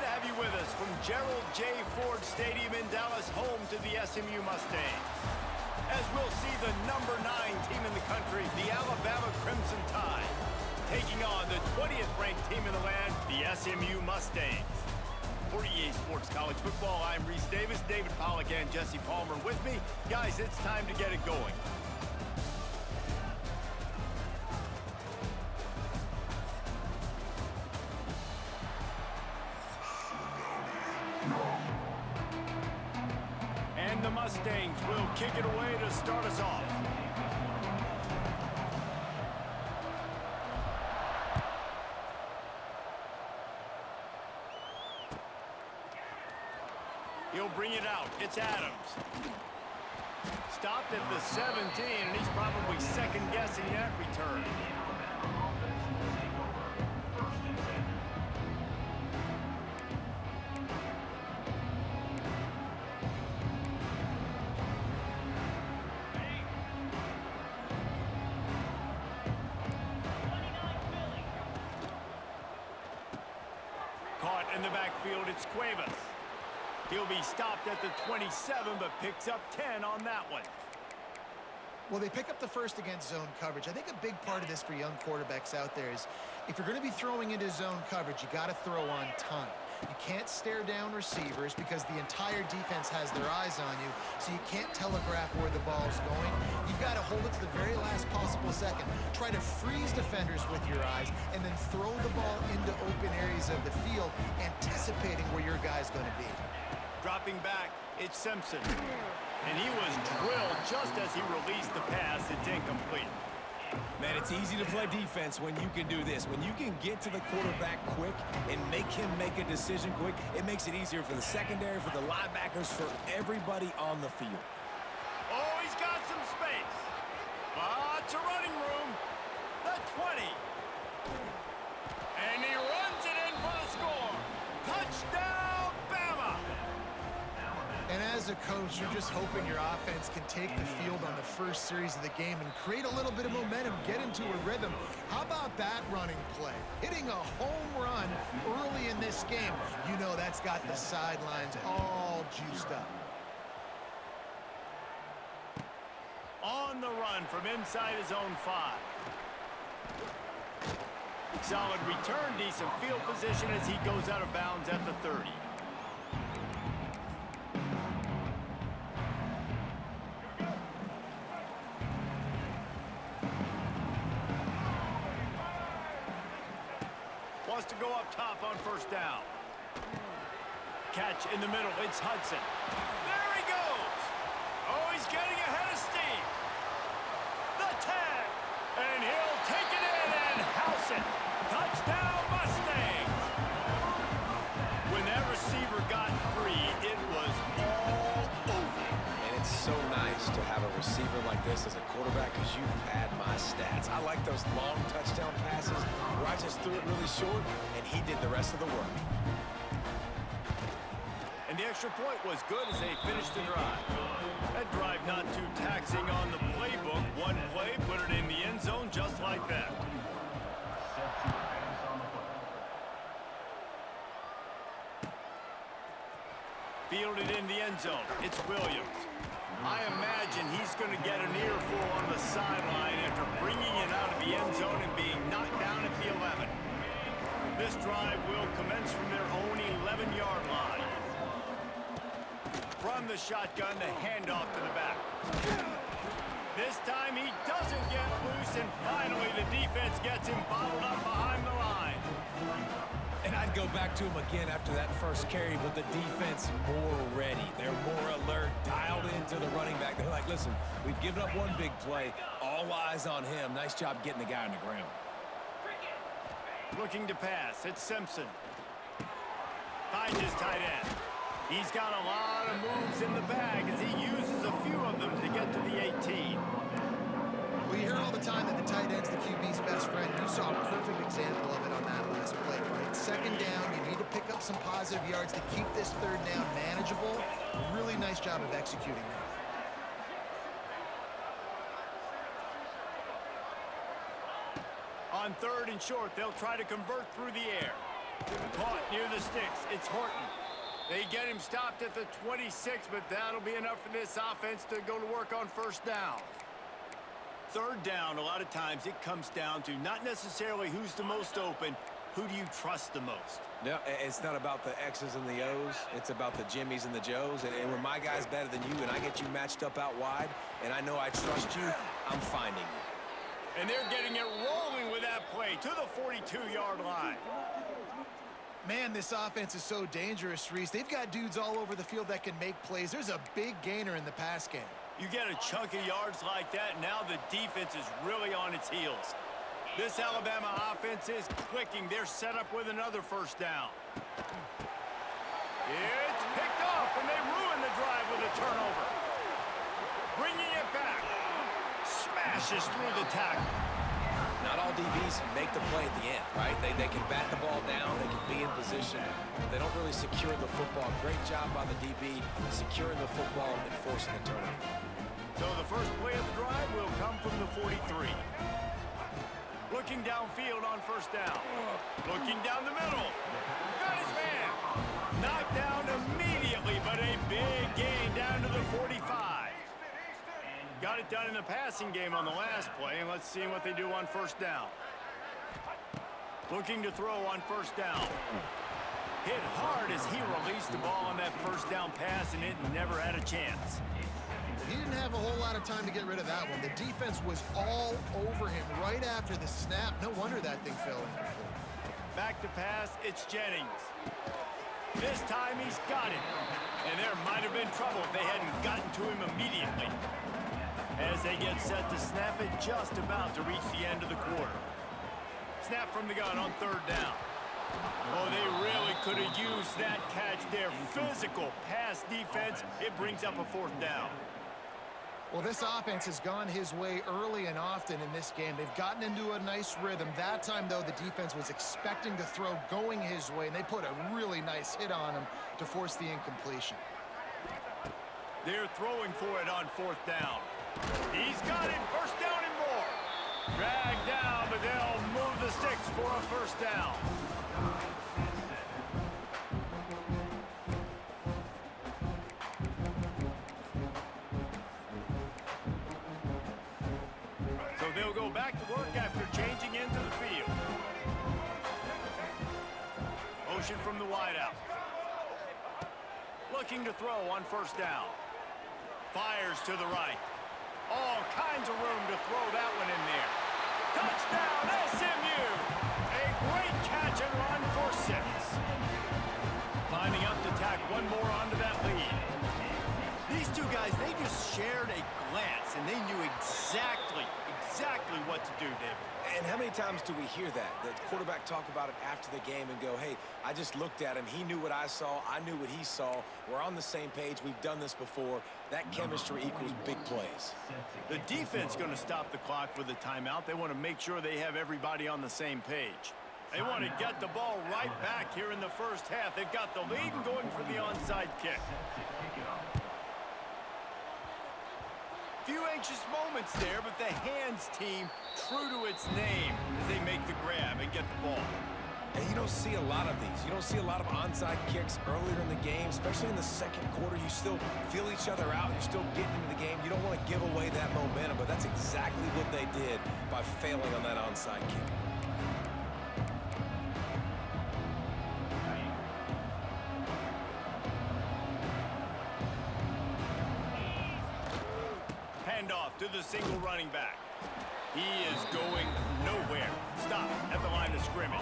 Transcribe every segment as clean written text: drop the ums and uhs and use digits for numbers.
to have you with us from Gerald J. Ford Stadium in Dallas, home to the SMU Mustangs. As we'll see the #9 team in the country, the Alabama Crimson Tide, taking on the 20th ranked team in the land, the SMU Mustangs. For EA Sports College Football, I'm Reese Davis, David Pollack, and Jesse Palmer with me. Guys, it's time to get it going. And the Mustangs will kick it away to start us off. He'll bring it out. It's Adams. Stopped at the 17, and he's probably second-guessing that return. Caught in the backfield, it's Cuevas. He'll be stopped at the 27, but picks up 10 on that one. Well, they pick up the first against zone coverage. I think a big part of this for young quarterbacks out there is if you're going to be throwing into zone coverage, you got to throw on time. You can't stare down receivers because the entire defense has their eyes on you, so you can't telegraph where the ball's going. You've got to hold it to the very last possible second. Try to freeze defenders with your eyes and then throw the ball into open areas of the field, anticipating where your guy's going to be. Dropping back, it's Simpson. And he was drilled just as he released the pass. It's incomplete. Man, it's easy to play defense when you can do this. When you can get to the quarterback quick and make him make a decision quick, it makes it easier for the secondary, for the linebackers, for everybody on the field. Oh, he's got some space. Lots of running room. The 20. And he runs it in for the score. Touchdown, Bama. And as a coach, you're just hoping your offense can take the field on the first series of the game and create a little bit of momentum, get into a rhythm. How about that running play? Hitting a home run early in this game. You know that's got the sidelines all juiced up. On the run from inside his own 5. Solid return, decent field position as he goes out of bounds at the 30. Wants to go up top on first down. Catch in the middle, it's Hudson. There he goes! Oh, he's getting ahead of steam. The 10, and he'll take it in and house it. Touchdown, Mustangs! When that receiver got free, it was all over. And it's so nice to have a receiver like this as a quarterback because you pad my stats. I like those long touchdown passes where I just threw it really short and he did the rest of the work. And the extra point was good as they finished the drive. That drive not too taxing on the playbook. One play, put it in the end zone just like that. Fielded in the end zone. It's Williams. I imagine he's going to get an earful on the sideline after bringing it out of the end zone and being knocked down at the 11. This drive will commence from their own 11-yard line. From the shotgun, the handoff to the back. This time he doesn't get loose, and finally the defense gets him bottled up behind the line. And I'd go back to him again after that first carry, but the defense more ready. They're more alert, dialed into the running back. They're like, listen, we've given up one big play. All eyes on him. Nice job getting the guy on the ground. Looking to pass, it's Simpson. Finds his tight end. He's got a lot of moves in the bag as he uses a few of them to get to the 18. Well, you hear all the time that the tight end's the QB's best friend. You saw a perfect example of it on that last play, right? Second down, you need to pick up some positive yards to keep this third down manageable. Really nice job of executing that. On third and short, they'll try to convert through the air. Caught near the sticks. It's Horton. They get him stopped at the 26, but that'll be enough for this offense to go to work on first down. Third down, a lot of times it comes down to not necessarily who's the most open, who do you trust the most? No, it's not about the X's and the O's. It's about the Jimmies and the Joes. And when my guy's better than you and I get you matched up out wide and I know I trust you, I'm finding you. And they're getting it rolling with that play to the 42-yard line. Man, this offense is so dangerous, Reese. They've got dudes all over the field that can make plays. There's a big gainer in the pass game. You get a chunk of yards like that, and now the defense is really on its heels. This Alabama offense is clicking. They're set up with another first down. It's picked off, and they ruin the drive with a turnover. Bringing it back. Smashes through the tackle. Not all DBs make the play at the end, right? They can bat the ball down, they can be in position, but they don't really secure the football. Great job by the DB securing the football and forcing the turnover. So the first play of the drive will come from the 43. Looking downfield on first down. Looking down the middle. Got his man. Knocked down immediately, but a big gain down to the 45. Got it done in the passing game on the last play, and let's see what they do on first down. Looking to throw on first down. Hit hard as he released the ball on that first down pass, and it never had a chance. He didn't have a whole lot of time to get rid of that one. The defense was all over him right after the snap. No wonder that thing fell incomplete. Back to pass, it's Jennings. This time he's got it. And there might have been trouble if they hadn't gotten to him immediately. As they get set to snap it, just about to reach the end of the quarter. Snap from the gun on third down. Oh, they really could have used that catch there. Physical pass defense. It brings up a fourth down. Well, this offense has gone his way early and often in this game. They've gotten into a nice rhythm. That time, though, the defense was expecting to throw going his way, and they put a really nice hit on him to force the incompletion. They're throwing for it on fourth down. He's got it. First down and more. Dragged down, but they'll move the sticks for a first down. So they'll go back to work after changing into the field. Motion from the wideout. Looking to throw on first down. Fires to the right. All kinds of room to throw that one in there. Touchdown, SMU! A great catch and run for 6. Lining up to tack one more onto that lead. These two guys, they just shared a glance, and they knew exactly what to do, David. And how many times do we hear that? The quarterback talk about it after the game and go, hey, I just looked at him. He knew what I saw. I knew what he saw. We're on the same page. We've done this before. That chemistry equals big plays. The defense going to stop the clock with a timeout. They want to make sure they have everybody on the same page. They want to get the ball right back here in the first half. They've got the lead and going for the onside kick. Few anxious moments there, but the hands team true to its name as they make the grab and get the ball. And you don't see a lot of these. You don't see a lot of onside kicks earlier in the game, especially in the second quarter. You still feel each other out. You're still getting into the game. You don't want to give away that momentum, but that's exactly what they did by failing on that onside kick. Handoff to the single running back. He is going nowhere. Stop at the line of scrimmage.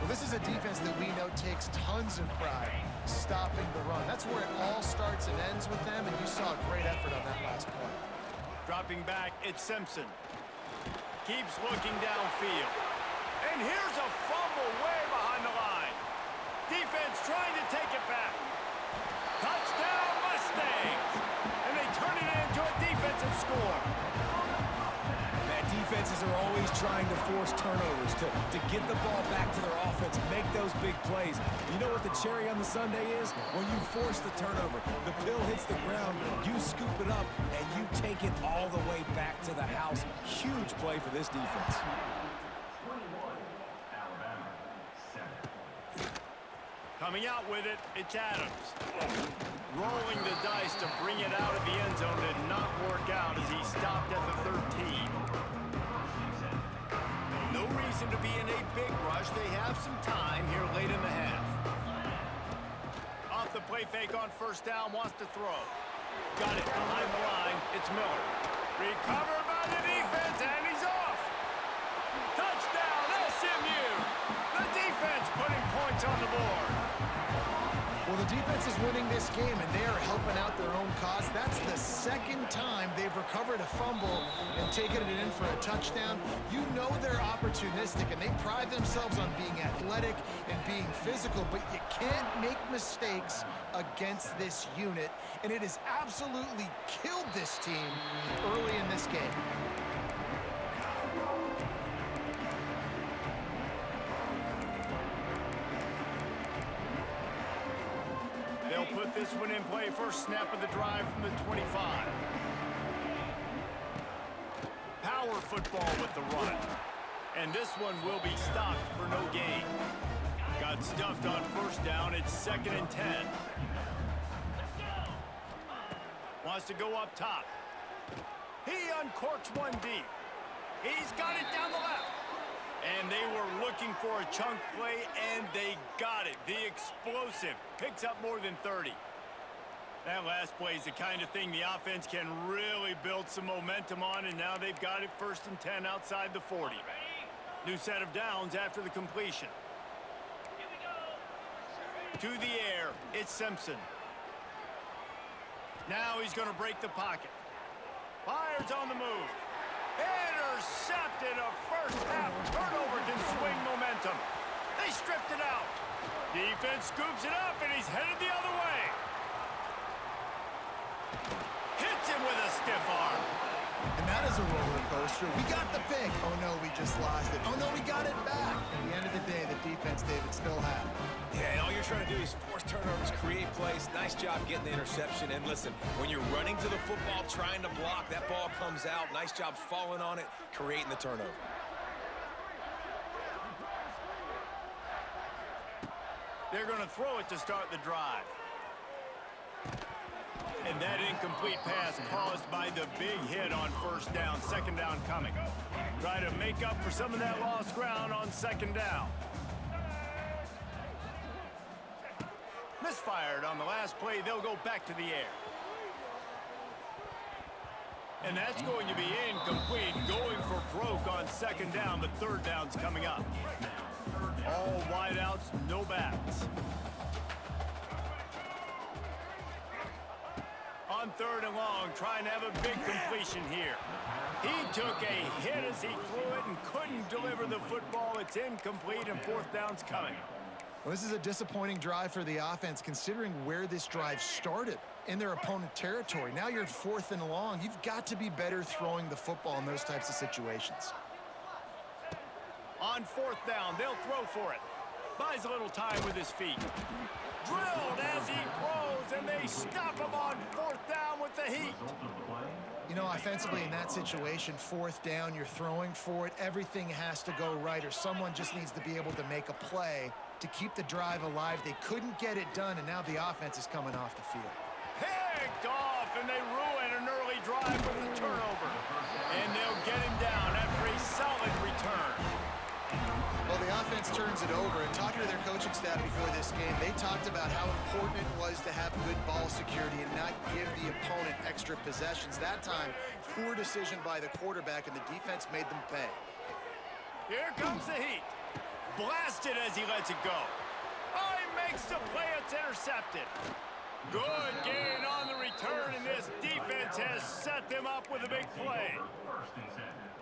Well, this is a defense that we know takes tons of pride stopping the run. That's where it all starts and ends with them, and you saw a great effort on that last play. Dropping back, it's Simpson. Keeps looking downfield. And here's a fumble way behind the line. Defense trying to take it back. Touchdown, Mustangs! And they turn it into a defensive score. Defenses are always trying to force turnovers to get the ball back to their offense, make those big plays. You know what the cherry on the sundae is? When you force the turnover, the pill hits the ground, you scoop it up, and you take it all the way back to the house. Huge play for this defense. 21, Alabama, 7. Coming out with it, it's Adams. Rolling the dice to bring it out of the end zone did not work out as he stopped at the 13. No reason to be in a big rush. They have some time here late in the half. Off the play fake on first down, wants to throw. Got it behind the line. It's Miller. Recovered by the defense, and he's off. Touchdown, SMU. The defense putting points on the board. Well, the defense is winning this game, and they are helping out their own cause. That's the second time they've recovered a fumble and taken it in for a touchdown. You know they're opportunistic, and they pride themselves on being athletic and being physical, but you can't make mistakes against this unit, and it has absolutely killed this team early in this game. They'll put this one in play first snap of the drive from the 25. Power football with the run. And this one will be stopped for no gain. Got stuffed on first down. It's 2nd and 10. Wants to go up top. He uncorks one deep. He's got it down the left. And they were looking for a chunk play, and they got it. The explosive picks up more than 30. That last play is the kind of thing the offense can really build some momentum on, and now they've got it 1st and 10 outside the 40. New set of downs after the completion. To the air, it's Simpson. Now he's going to break the pocket. Fires on the move. Intercepted. A first-half turnover can swing momentum. They stripped it out. Defense scoops it up, and he's headed the other way. Hits him with a stiff arm. And that is a roller coaster. We got the pick. Oh, no, we just lost it. Oh, no, we got it back. At the end of the day, the defense, David, still had it. Yeah, and all you're trying to do is force turnovers, create plays. Nice job getting the interception. And listen, when you're running to the football, trying to block, that ball comes out. Nice job falling on it, creating the turnover. They're going to throw it to start the drive. And that incomplete pass caused by the big hit on first down. 2nd down coming. Try to make up for some of that lost ground on 2nd down. Misfired on the last play. They'll go back to the air. And that's going to be incomplete. Going for broke on 2nd down. The 3rd down's coming up. All wideouts, no backs. On 3rd and long, trying to have a big completion here. He took a hit as he threw it and couldn't deliver the football. It's incomplete, and 4th down's coming. Well, this is a disappointing drive for the offense, considering where this drive started in their opponent territory. Now you're 4th and long. You've got to be better throwing the football in those types of situations. On 4th down, they'll throw for it. Buys a little time with his feet. Drilled as he throws, and they stop him on 4th down with the heat. You know, offensively in that situation, 4th down, you're throwing for it. Everything has to go right, or someone just needs to be able to make a play to keep the drive alive. They couldn't get it done, and now the offense is coming off the field. Picked off, and they ruin an early drive with a turnover. And they'll get him down after a solid return. Well, the offense turns it over, and talking to their coaching staff before this game, they talked about how important it was to have good ball security and not give the opponent extra possessions. That time, poor decision by the quarterback, and the defense made them pay. Here comes the heat. Blasted as he lets it go. Oh, he makes the play. It's intercepted. Good gain on the return, and this defense has set them up with a big play.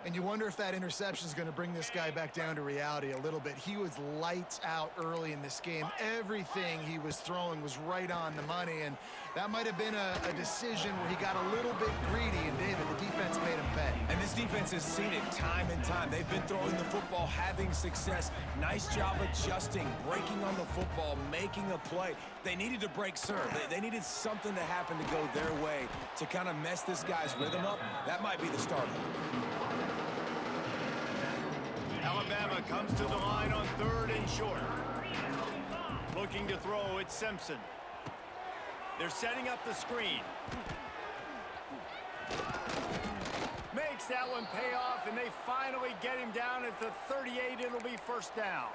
And you wonder if that interception is going to bring this guy back down to reality a little bit. He was lights out early in this game. Everything he was throwing was right on the money, and that might have been a decision where he got a little bit greedy, and David, the defense made him pay. And this defense has seen it time and time. They've been throwing the football, having success. Nice job adjusting, breaking on the football, making a play. They needed to break serve. They needed something to happen to go their way to kind of mess this guy's rhythm up. That might be the start of it. Alabama comes to the line on 3rd and short. Looking Looking to throw, it's Simpson. They're setting up the screen. Makes that one pay off, and they finally get him down at the 38. It'll be first down.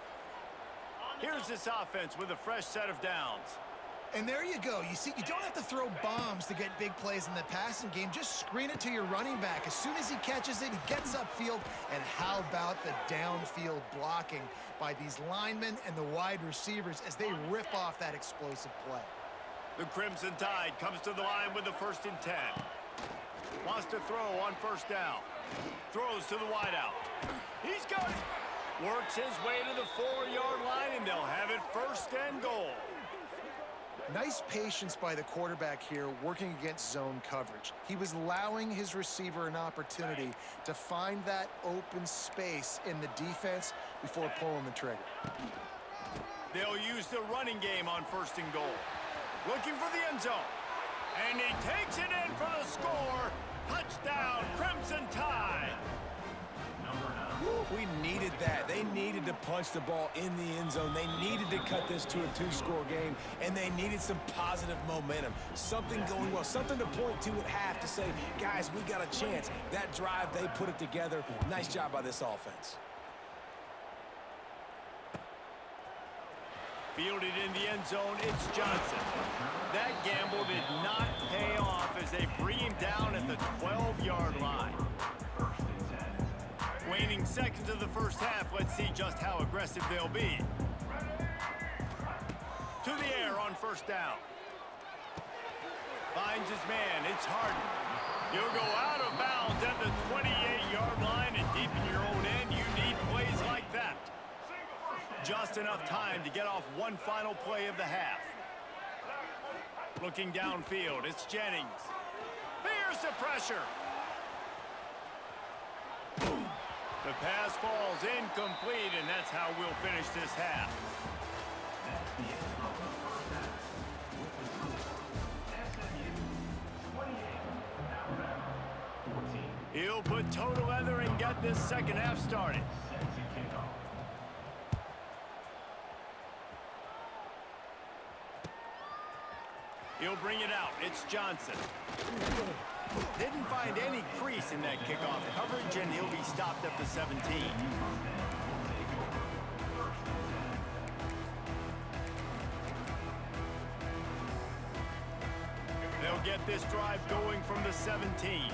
Here's this offense with a fresh set of downs. And there you go. You see, you don't have to throw bombs to get big plays in the passing game. Just screen it to your running back. As soon as he catches it, he gets upfield. And how about the downfield blocking by these linemen and the wide receivers as they rip off that explosive play? The Crimson Tide comes to the line with the 1st and 10. Wants to throw on first down. Throws to the wideout. He's got it. Works his way to the 4-yard line, and they'll have it 1st and goal. Nice patience by the quarterback here working against zone coverage. He was allowing his receiver an opportunity to find that open space in the defense before pulling the trigger. They'll use the running game on 1st and goal. Looking for the end zone. And he takes it in for the score. Touchdown, Crimson Tide. We needed that. They needed to punch the ball in the end zone. They needed to cut this to a 2-score game, and they needed some positive momentum. Something going well, something to point to at half to say, guys, we got a chance. That drive, they put it together. Nice job by this offense. Fielded in the end zone, it's Johnson. That gamble did not pay off as they bring him down at the 12-yard line. Waning seconds of the first half, let's see just how aggressive they'll be. To the air on first down. Finds his man, it's Harden. He'll go out of bounds at the 28-yard line, and deep in your own end, you need plays like that. Just enough time to get off one final play of the half. Looking downfield, it's Jennings. Here's the pressure. The pass falls incomplete, and that's how we'll finish this half. He'll put toe to leather and get this second half started. He'll bring it out. It's Johnson. Didn't find any crease in that kickoff coverage, and he'll be stopped at the 17. They'll get this drive going from the 17.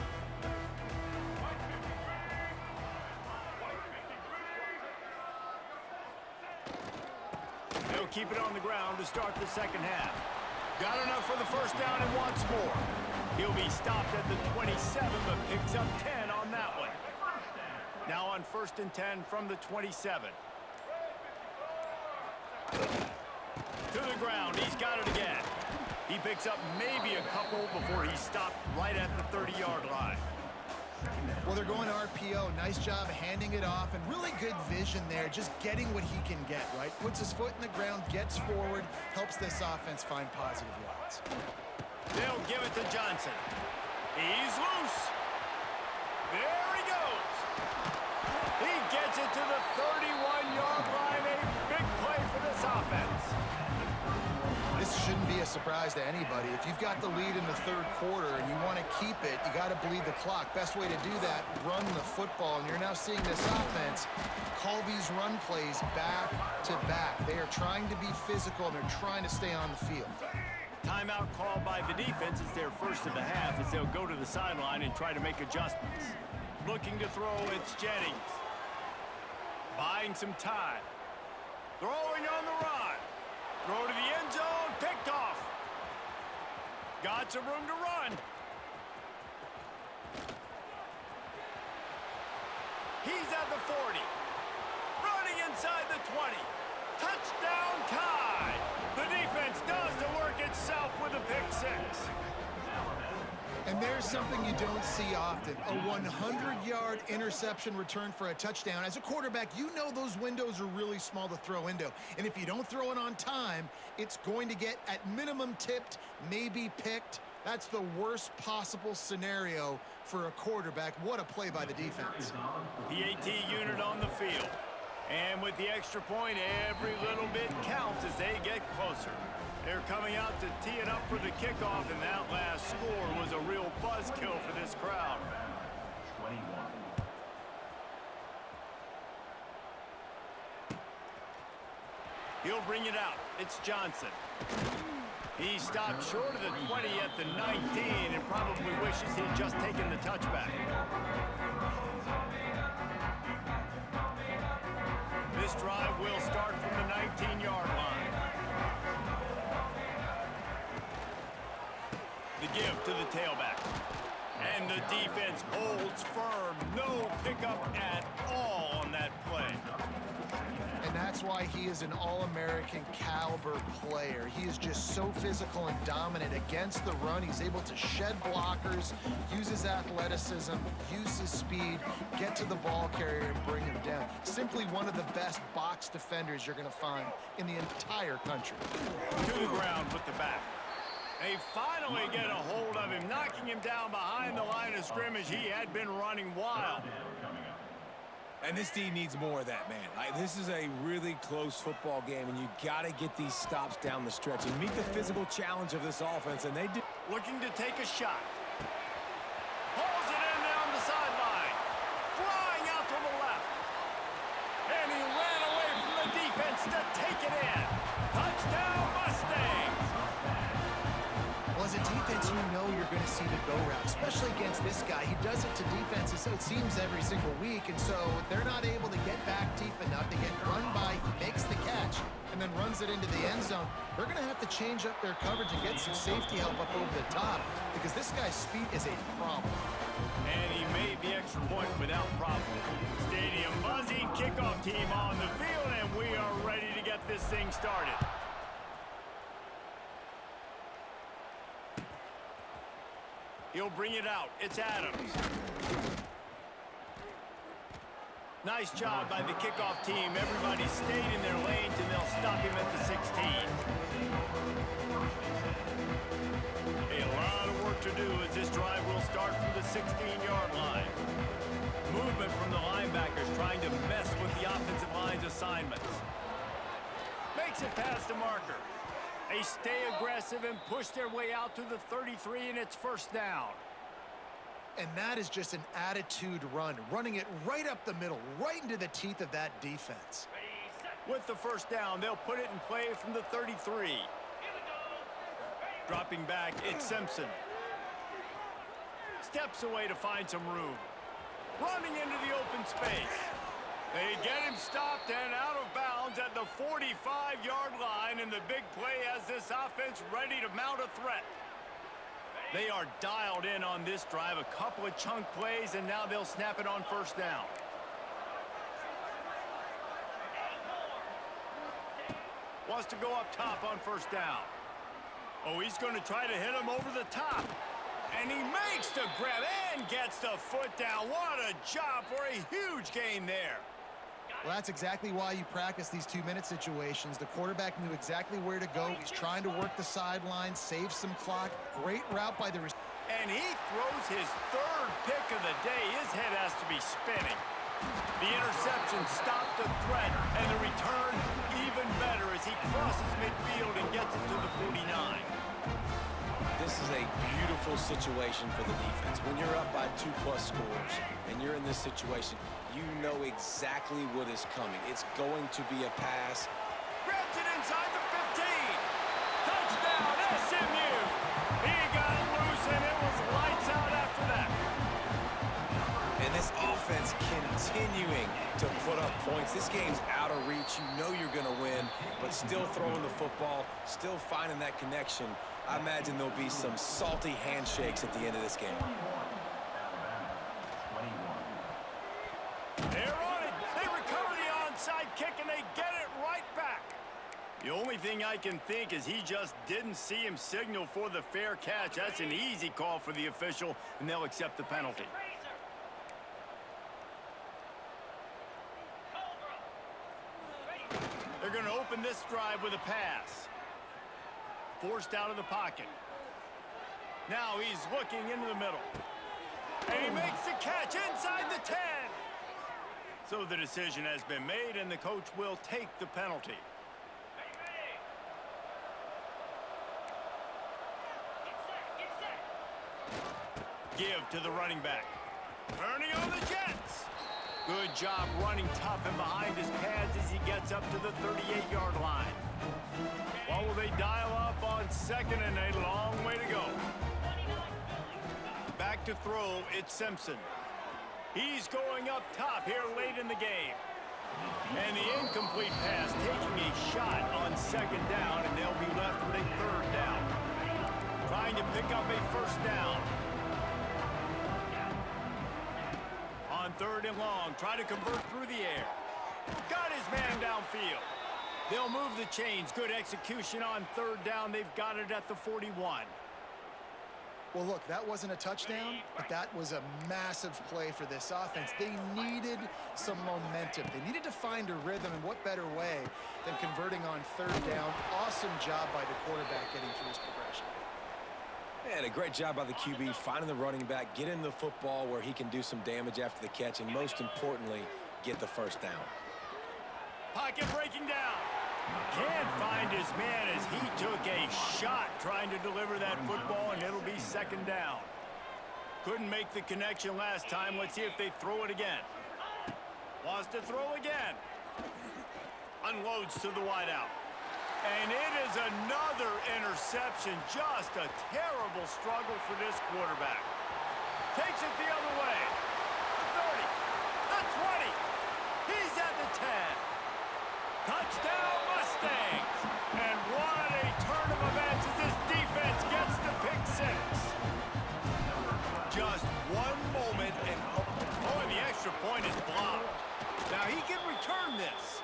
They'll keep it on the ground to start the second half. Got enough for the first down and wants more. He'll be stopped at the 27, but picks up 10 on that one. Now on 1st and 10 from the 27. To the ground, he's got it again. He picks up maybe a couple before he's stopped right at the 30-yard line. Well, they're going RPO. Nice job handing it off, and really good vision there, just getting what he can get, right? Puts his foot in the ground, gets forward, helps this offense find positive yards. They'll give it to Johnson. He's loose. There he goes. He gets it to the 31-yard line. A big play for this offense. This shouldn't be a surprise to anybody. If you've got the lead in the third quarter and you want to keep it, you got to bleed the clock. Best way to do that, run the football. And you're now seeing this offense call these run plays back to back. They are trying to be physical, and they're trying to stay on the field. Timeout called by the defense is their first of the half as they'll go to the sideline and try to make adjustments. Looking to throw, it's Jennings. Buying some time. Throwing on the run. Throw to the end zone, picked off. Got some room to run. He's at the 40. Running inside the 20. Touchdown Tide. The defense does the work itself with a pick six. And there's something you don't see often, a 100-yard interception return for a touchdown. As a quarterback, you know those windows are really small to throw into. And if you don't throw it on time, it's going to get at minimum tipped, maybe picked. That's the worst possible scenario for a quarterback. What a play by the defense. PAT unit on the field. And with the extra point, every little bit counts as they get closer. They're coming out to tee it up for the kickoff, and that last score was a real buzzkill for this crowd. 21. He'll bring it out. It's Johnson. He stopped short of the 20 at the 19 and probably wishes he'd just taken the touchback. This drive will start from the 19-yard line. The give to the tailback. And the defense holds firm. No pickup at all on that play. And that's why he is an all-American caliber player. He is just so physical and dominant against the run. He's able to shed blockers, use his athleticism, use his speed, get to the ball carrier and bring him down. Simply one of the best box defenders you're going to find in the entire country. To the ground with the back. They finally get a hold of him, knocking him down behind the line of scrimmage. He had been running wild. And this team needs more of that, man. This is a really close football game, and you got to get these stops down the stretch and meet the physical challenge of this offense, and they do. Looking to take a shot. Pulls it in down the sideline. Flying out to the left. And he ran away from the defense to take it in. Touchdown, Mustangs! Well, as a defense, you know you're going to see the go route, especially against this guy. He does it to defenses, it seems, every single week, and so they're not able to get back deep enough. They get run by, he makes the catch, and then runs it into the end zone. They're going to have to change up their coverage and get some safety help up over the top because this guy's speed is a problem. And he made the extra point without problem. Stadium buzzing, kickoff team on the field, and we are ready to get this thing started. He'll bring it out. It's Adams. Nice job by the kickoff team. Everybody stayed in their lanes, and they'll stop him at the 16. A lot of work to do as this drive will start from the 16-yard line. Movement from the linebackers trying to mess with the offensive line's assignments. Makes it past the marker. They stay aggressive and push their way out to the 33, and it's first down. And that is just an attitude run, running it right up the middle, right into the teeth of that defense. With the first down, they'll put it in play from the 33. Dropping back, it's Simpson. Steps away to find some room. Running into the open space. They get him stopped and out of bounds at the 45-yard line, and the big play has this offense ready to mount a threat. They are dialed in on this drive, a couple of chunk plays, and now they'll snap it on first down. Wants to go up top on first down. Oh, he's going to try to hit him over the top. And he makes the grab and gets the foot down. What a job for a huge gain there. Well, that's exactly why you practice these 2-minute situations. The quarterback knew exactly where to go. He's trying to work the sideline, save some clock. Great route by the receiver. And he throws his third pick of the day. His head has to be spinning. The interception stopped the threat, and the return even better as he crosses midfield and gets it to the 49. This is a beautiful situation for the defense. When you're up by 2+ scores and you're in this situation, you know exactly what is coming. It's going to be a pass. Grabs it inside the 15. Touchdown, SMU. He got loose, and it was lights out after that. And this offense continuing to put up points. This game's out of reach. You know you're going to win, but still throwing the football, still finding that connection. I imagine there'll be some salty handshakes at the end of this game. They're on it. They recover the onside kick, and they get it right back. The only thing I can think is he just didn't see him signal for the fair catch. That's an easy call for the official, and they'll accept the penalty. They're going to open this drive with a pass. Forced out of the pocket. Now he's looking into the middle. And he makes the catch inside the 10. So the decision has been made, and the coach will take the penalty. Give to the running back. Turning on the Jets. Good job running tough and behind his pads as he gets up to the 38-yard line. What will they dial up on 2nd and a long way to go? Back to throw, it's Simpson. He's going up top here late in the game. And the incomplete pass taking a shot on 2nd down, and they'll be left with a 3rd down. Trying to pick up a 1st down. On 3rd and long, try to convert through the air. Got his man downfield. They'll move the chains. Good execution on 3rd down. They've got it at the 41. Well, look, that wasn't a touchdown, but that was a massive play for this offense. They needed some momentum. They needed to find a rhythm, and what better way than converting on 3rd down. Awesome job by the quarterback getting through his progression. And a great job by the QB finding the running back, getting the football where he can do some damage after the catch, and most importantly, get the 1st down. Pocket breaking down. Can't find his man as he took a shot trying to deliver that football, and it'll be 2nd down. Couldn't make the connection last time. Let's see if they throw it again. Wants to throw again. Unloads to the wideout. And it is another interception. Just a terrible struggle for this quarterback. Takes it the other way. The 30. The 20. He's at the 10. Touchdown Mustangs. And what a turn of events as this defense gets the pick 6. Just one moment and oh, and the extra point is blocked. Now he can return this.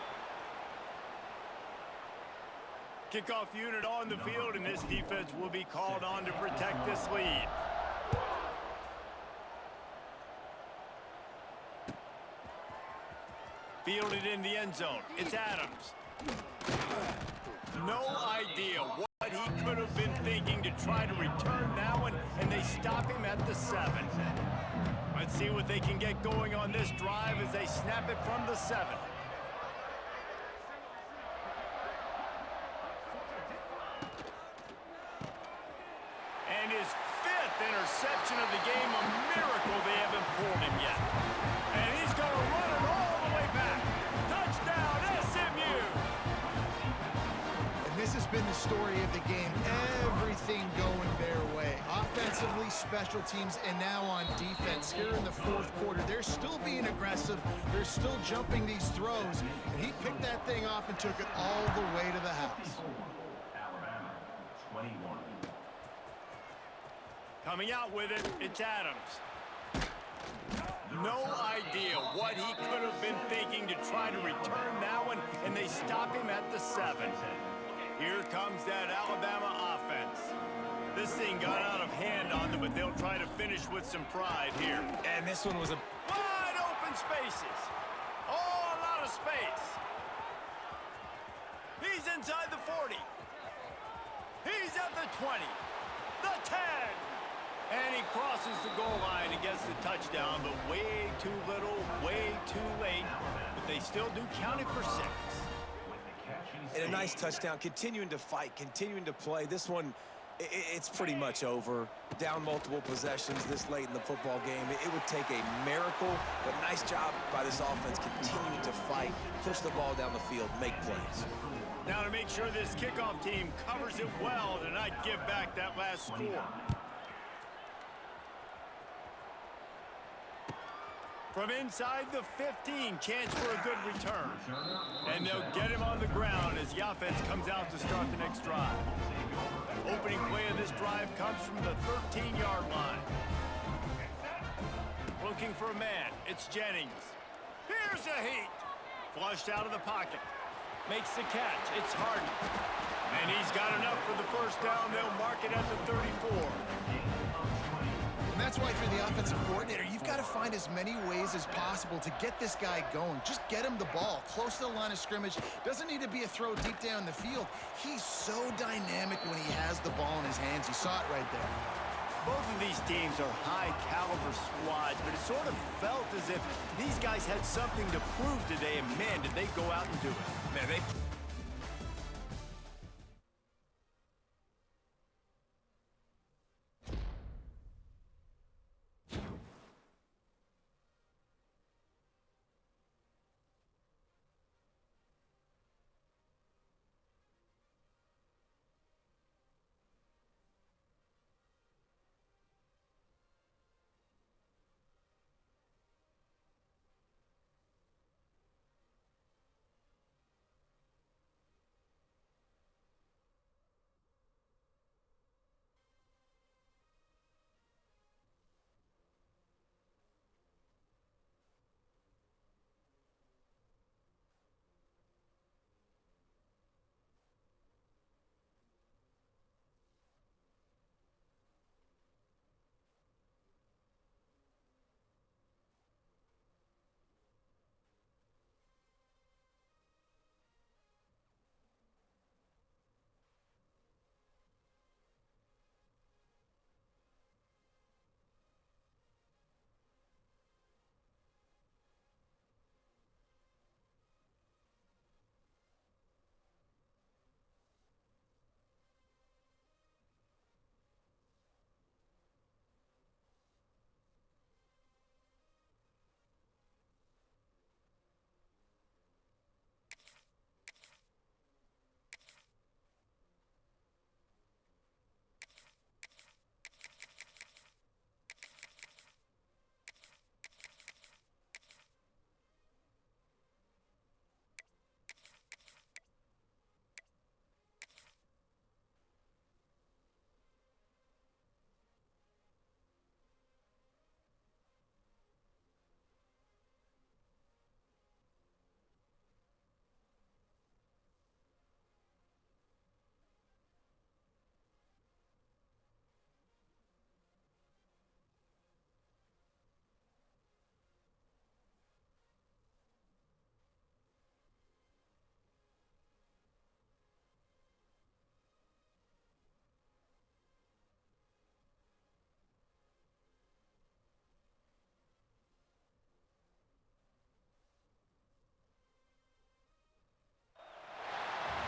Kickoff unit on the field, and this defense will be called on to protect this lead. Fielded in the end zone. It's Adams. No idea what he could have been thinking to try to return that one, and they stop him at the 7. Let's see what they can get going on this drive as they snap it from the 7. And his 5th interception of the game, a miracle they haven't pulled him yet. And he's going to run it all the way back. Touchdown, SMU! And this has been the story of the game. Everything going their way. Offensively, special teams, and now on defense. Here in the 4th quarter, they're still being aggressive. They're still jumping these throws. And he picked that thing off and took it all the way to the house. Alabama, 21. Coming out with it, it's Adams. No idea what he could have been thinking to try to return that one, and they stop him at the 7. Here comes that Alabama offense. This thing got out of hand on them, but they'll try to finish with some pride here. And this one was a Wide open spaces. Oh, a lot of space. He's inside the 40. He's at the 20. The 10. And he crosses the goal line and gets the touchdown, but way too little, way too late. But they still do count it for 6. And a nice touchdown, continuing to fight, continuing to play. This one, it's pretty much over. Down multiple possessions this late in the football game. It would take a miracle, but nice job by this offense continuing to fight, push the ball down the field, make plays. Now to make sure this kickoff team covers it well to not give back that last score. From inside the 15, chance for a good return. And they'll get him on the ground as the offense comes out to start the next drive. Opening play of this drive comes from the 13-yard line. Looking for a man, it's Jennings. Here's a heat. Flushed out of the pocket. Makes the catch, it's Harden. And he's got enough for the 1st down. They'll mark it at the 34. And that's why, for the offensive coordinator, you've got to find as many ways as possible to get this guy going. Just get him the ball close to the line of scrimmage. Doesn't need to be a throw deep down the field. He's so dynamic when he has the ball in his hands. You saw it right there. Both of these teams are high-caliber squads, but it sort of felt as if these guys had something to prove today, and man, did they go out and do it. Man, they...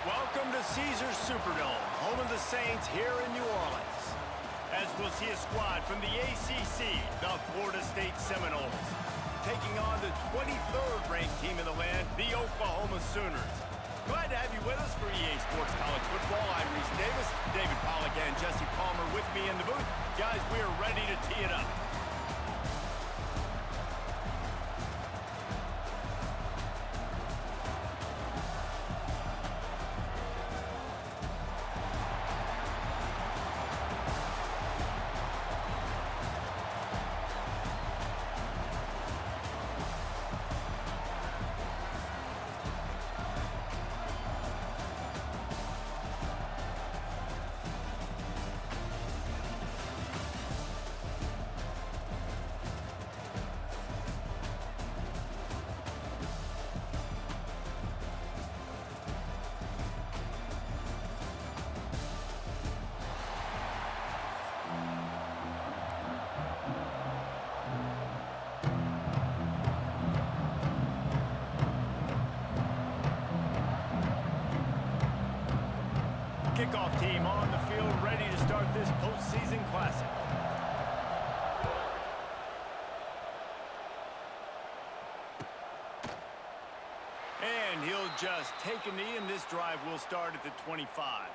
Welcome to Caesars Superdome, home of the Saints here in New Orleans. As we'll see a squad from the ACC, the Florida State Seminoles, taking on the 23rd ranked team in the land, the Oklahoma Sooners. Glad to have you with us for EA Sports College Football. I'm Reese Davis, David Pollack and Jesse Palmer with me in the booth. Guys, we are ready to tee it up. Kickoff team on the field, ready to start this postseason classic. And he'll just take a knee, and this drive will start at the 25.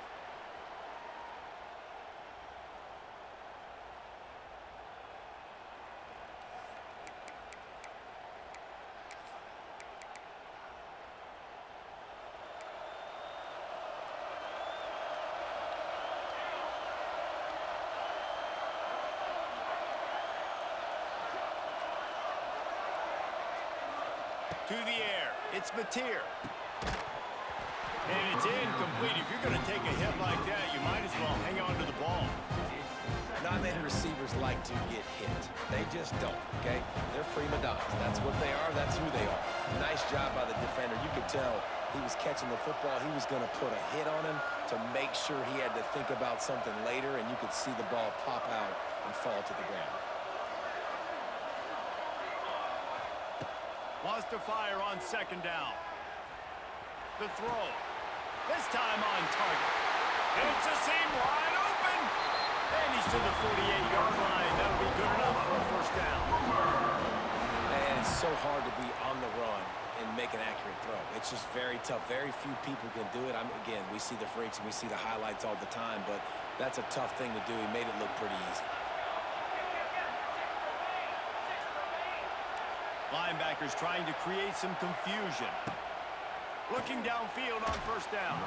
To the air, it's Mateer. And it's incomplete. If you're going to take a hit like that, you might as well hang on to the ball. Not many receivers like to get hit. They just don't, okay? They're prima donnas. That's what they are. That's who they are. Nice job by the defender. You could tell he was catching the football, he was going to put a hit on him to make sure he had to think about something later, and you could see the ball pop out and fall to the ground. Wants to fire on second down. The throw. This time on target. It's a seam wide open. And he's to the 48-yard line. That'll be good enough for a first down. And it's so hard to be on the run and make an accurate throw. It's just very tough. Very few people can do it. Again, we see the freaks and we see the highlights all the time, but that's a tough thing to do. He made it look pretty easy. Linebackers trying to create some confusion. Looking downfield on first down.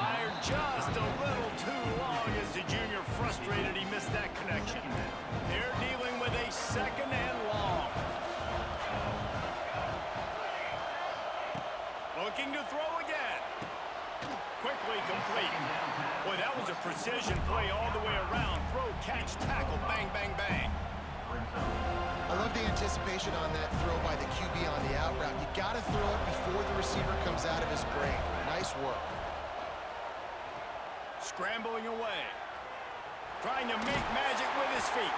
Fired just a little too long as the junior frustrated he missed that connection. They're dealing with a second and long. Looking to throw again. Quickly complete. Boy, that was a precision play all the way around. Throw, catch, tackle, bang, bang, bang. I love the anticipation on that throw by the QB on the out route. You got to throw it before the receiver comes out of his break. Nice work. Scrambling away. Trying to make magic with his feet.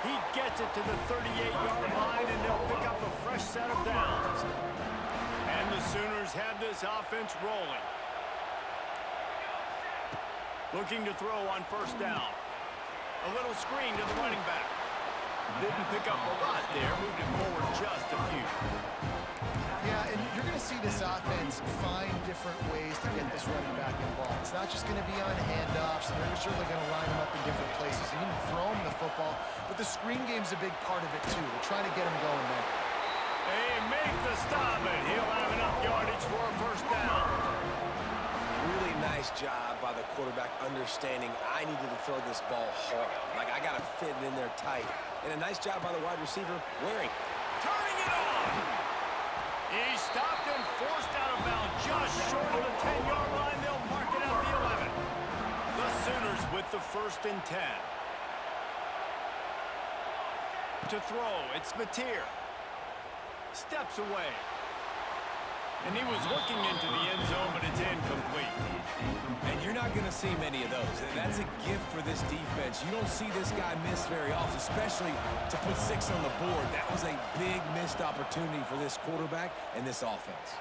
He gets it to the 38-yard line, and they'll pick up a fresh set of downs. And the Sooners have this offense rolling. Looking to throw on first down. A little screen to the running back. Didn't pick up a lot there. Moved it forward just a few. Yeah, and you're going to see this offense find different ways to get this running back involved. It's not just going to be on handoffs, and they're certainly going to line him up in different places and even throw him the football. But the screen game's a big part of it, too. They're trying to get him going there. They make the stop, and he'll have enough yardage for a first down. Really nice job by the quarterback understanding I needed to throw this ball hard. Like, I got to fit it in there tight. And a nice job by the wide receiver, Waring. Turning it on. He stopped and forced out of bounds just short of the 10-yard line. They'll mark it at the 11. The Sooners with the 1st and 10. To throw, it's Mateer. Steps away. And he was looking into the end zone, but it's incomplete. And you're not going to see many of those. That's a gift for this defense. You don't see this guy miss very often, especially to put 6 on the board. That was a big missed opportunity for this quarterback and this offense.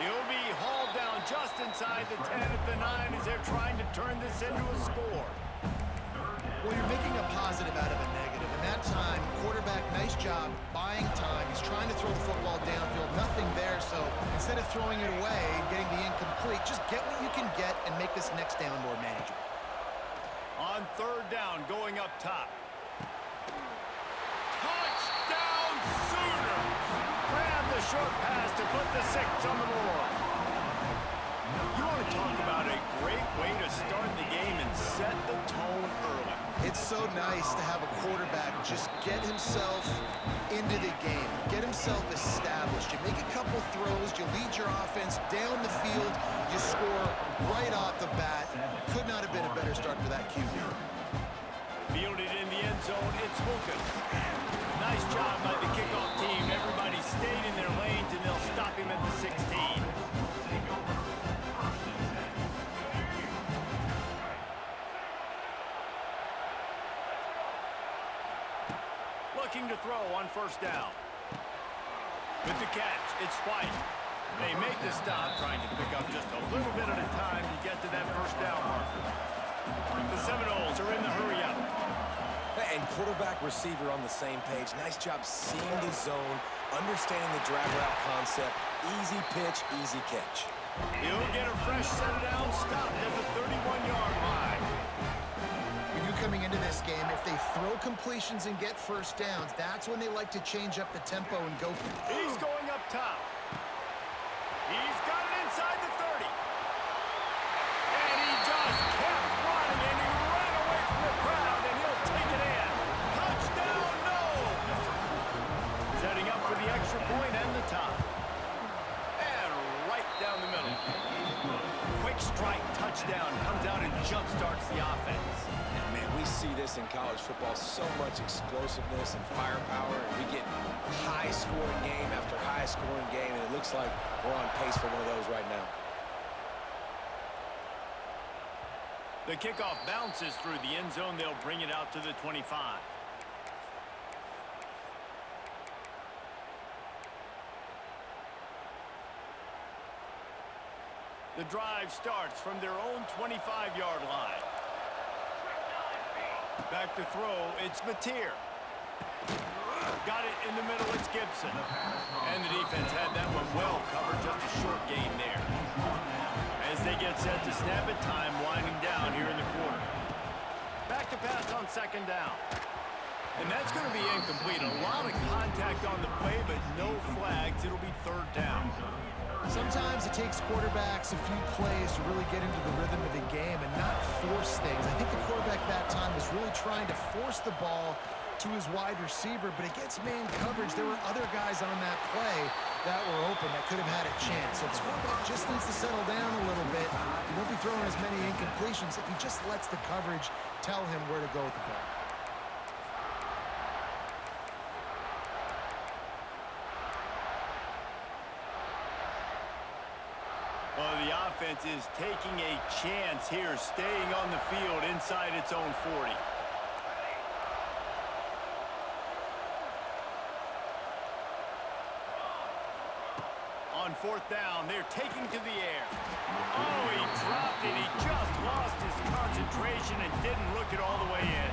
He'll be hauled down just inside the 10 at the 9 as they're trying to turn this into a score. Well, you're making a positive out of a negative. And that time, quarterback, nice job, buying time. He's trying to throw the football downfield. Nothing there, so instead of throwing it away and getting the incomplete, just get what you can get and make this next down more manageable. On 3rd down, going up top. Touchdown, Sooners! Grab the short pass to put the 6 on the board. You want to talk about a great way to start the game and set the tone early. It's so nice to have a quarterback just get himself into the game, get himself established. You make a couple throws, you lead your offense down the field, you score right off the bat. Could not have been a better start for that QB. Fielded in the end zone, it's Lucas. Nice job by the kickoff team. Everybody stayed in their lanes, and they'll stop him at the 16. Looking to throw on first down. With the catch, it's White. They make the stop, trying to pick up just a little bit at a time to get to that first down marker. The Seminoles are in the hurry-up. And quarterback receiver on the same page. Nice job seeing the zone, understanding the drag route concept. Easy pitch, easy catch. He'll get a fresh set of downs, stopped at the 31-yard line. You knew coming into this game, if they throw completions and get first downs, that's when they like to change up the tempo and go. He's going up top. He's got it inside the 30. And he just kept running, and he ran away from the crowd, and he'll take it in. Touchdown, no! Setting up for the extra point and the tie. And right down the middle. Quick strike touchdown. touchdown comes out and jump-starts the offense. And, man, we see this in college football, so much explosiveness and firepower. And we get high-scoring game after high-scoring game, and it looks like we're on pace for one of those right now. The kickoff bounces through the end zone. They'll bring it out to the 25. The drive starts from their own 25-yard line. Back to throw, it's Mateer. Got it in the middle, it's Gibson. And the defense had that one well covered, just a short gain there. As they get set to snap it, time winding down here in the quarter. Back to pass on second down. And that's going to be incomplete. A lot of contact on the play, but no flags. It'll be third down. Sometimes it takes quarterbacks a few plays to really get into the rhythm of the game and not force things. I think the quarterback that time was really trying to force the ball to his wide receiver, but against man coverage, there were other guys on that play that were open that could have had a chance. So this quarterback just needs to settle down a little bit. He won't be throwing as many incompletions if he just lets the coverage tell him where to go with the ball. Well, the offense is taking a chance here, staying on the field inside its own 40. On fourth down, they're taking to the air. Oh, he dropped it. He just lost his concentration and didn't look it all the way in.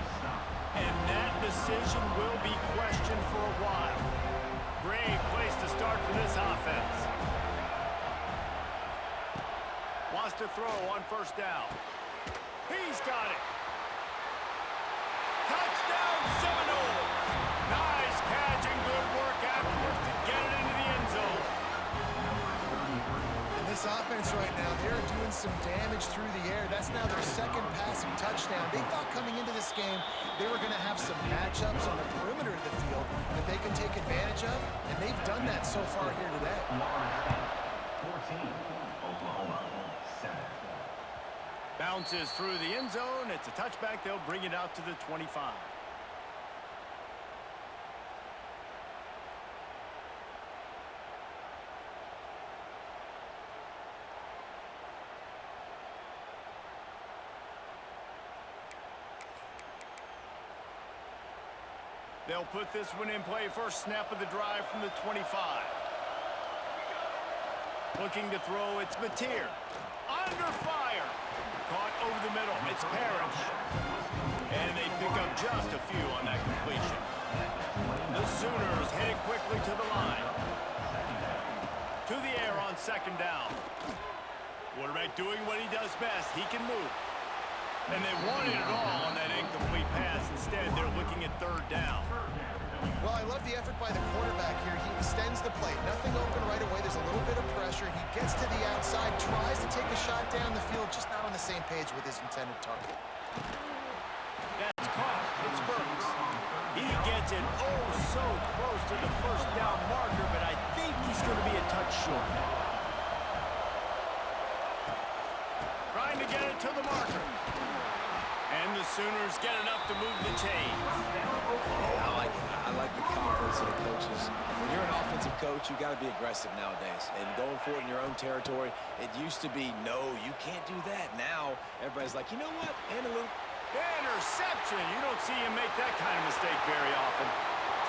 And that decision will be questioned for a while. Great place to start for this offense. Wants to throw on first down. He's got it. Touchdown Seminoles. Nice catch and good work afterwards to get it into the end zone. And this offense right now, they're doing some damage through the air. That's now their second passing touchdown. They thought coming into this game they were going to have some matchups on the perimeter of the field that they can take advantage of, and they've done that so far here today. 14, Oklahoma. Bounces through the end zone. It's a touchback. They'll bring it out to the 25. They'll put this one in play. First snap of the drive from the 25. Looking to throw, it's Mateer. Under fire. Caught over the middle. It's Parrish. And they pick up just a few on that completion. The Sooners headed quickly to the line. To the air on second down. Quarterback doing what he does best. He can move. And they wanted it all on that incomplete pass. Instead, they're looking at third down. Well, I love the effort by the quarterback here. He extends the play. Nothing open right away. There's a little bit of pressure. He gets to the outside, tries to take a shot down the field, just not on the same page with his intended target. That's caught. It's Burks. He gets it oh so close to the first down marker, but I think he's going to be a touch short. Trying to get it to the marker. And the Sooners get enough to move the chains. Yeah, I like the confidence of the coaches. When you're an offensive coach, you got to be aggressive nowadays. And going for it in your own territory, it used to be, no, you can't do that. Now, everybody's like, you know what? And a little Interception. You don't see him make that kind of mistake very often.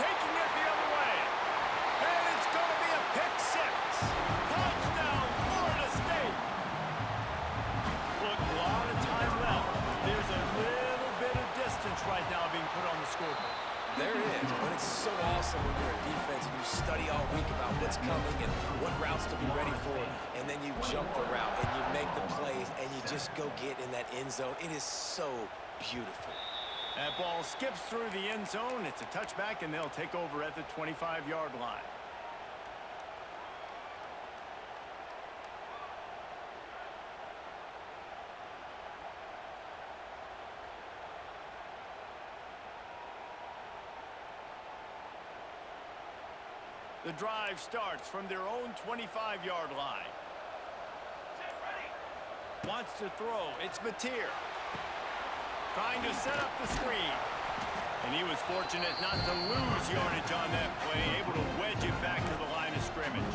Taking it the other way. And it's going to be a pick six. Touchdown, Florida State. Look, a lot of time left. There's a little bit of distance right now being put on the scoreboard. There is, but it's so awesome when you're a defense and you study all week about what's coming and what routes to be ready for, and then you jump the route and you make the plays and you just go get in that end zone. It is so beautiful. That ball skips through the end zone. It's a touchback, and they'll take over at the 25-yard line. The drive starts from their own 25-yard line. Wants to throw. It's Mateer. Trying to set up the screen. And he was fortunate not to lose yardage on that play, able to wedge it back to the line of scrimmage.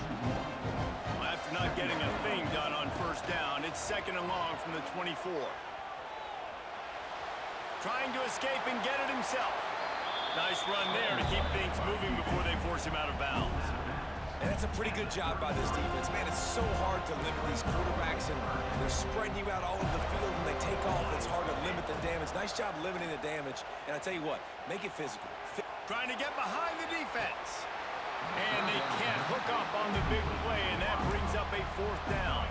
Well, after not getting a thing done on first down, it's 2nd and long from the 24. Trying to escape and get it himself. Nice run there to keep things moving before they force him out of bounds. And that's a pretty good job by this defense. Man, it's so hard to limit these quarterbacks, and they're spreading you out all over the field. When they take off, it's hard to limit the damage. Nice job limiting the damage. And I tell you what, make it physical. Trying to get behind the defense. And they can't hook up on the big play, and that brings up a 4th down.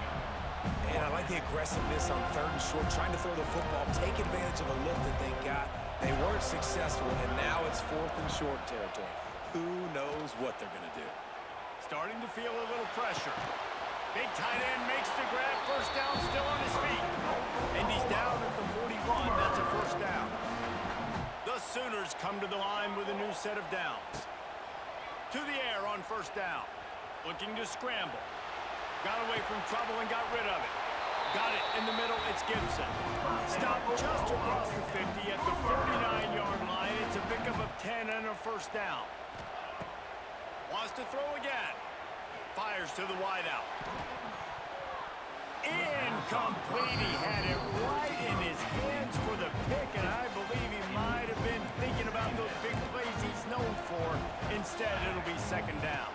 And I like the aggressiveness on 3rd and short, trying to throw the football, take advantage of a look that they got. They weren't successful, and now it's 4th and short territory. Who knows what they're going to do? Starting to feel a little pressure. Big tight end makes the grab. First down, still on his feet. And he's down at the 41. That's a 1st down. The Sooners come to the line with a new set of downs. To the air on 1st down. Looking to scramble. Got away from trouble and got rid of it. Got it in the middle. It's Gibson. Stopped just across the 50 at the 49-yard line. It's a pickup of 10 and a 1st down. Wants to throw again. Fires to the wideout. Incomplete. He had it right in his hands for the pick, and I believe he might have been thinking about those big plays he's known for. Instead, it'll be 2nd down.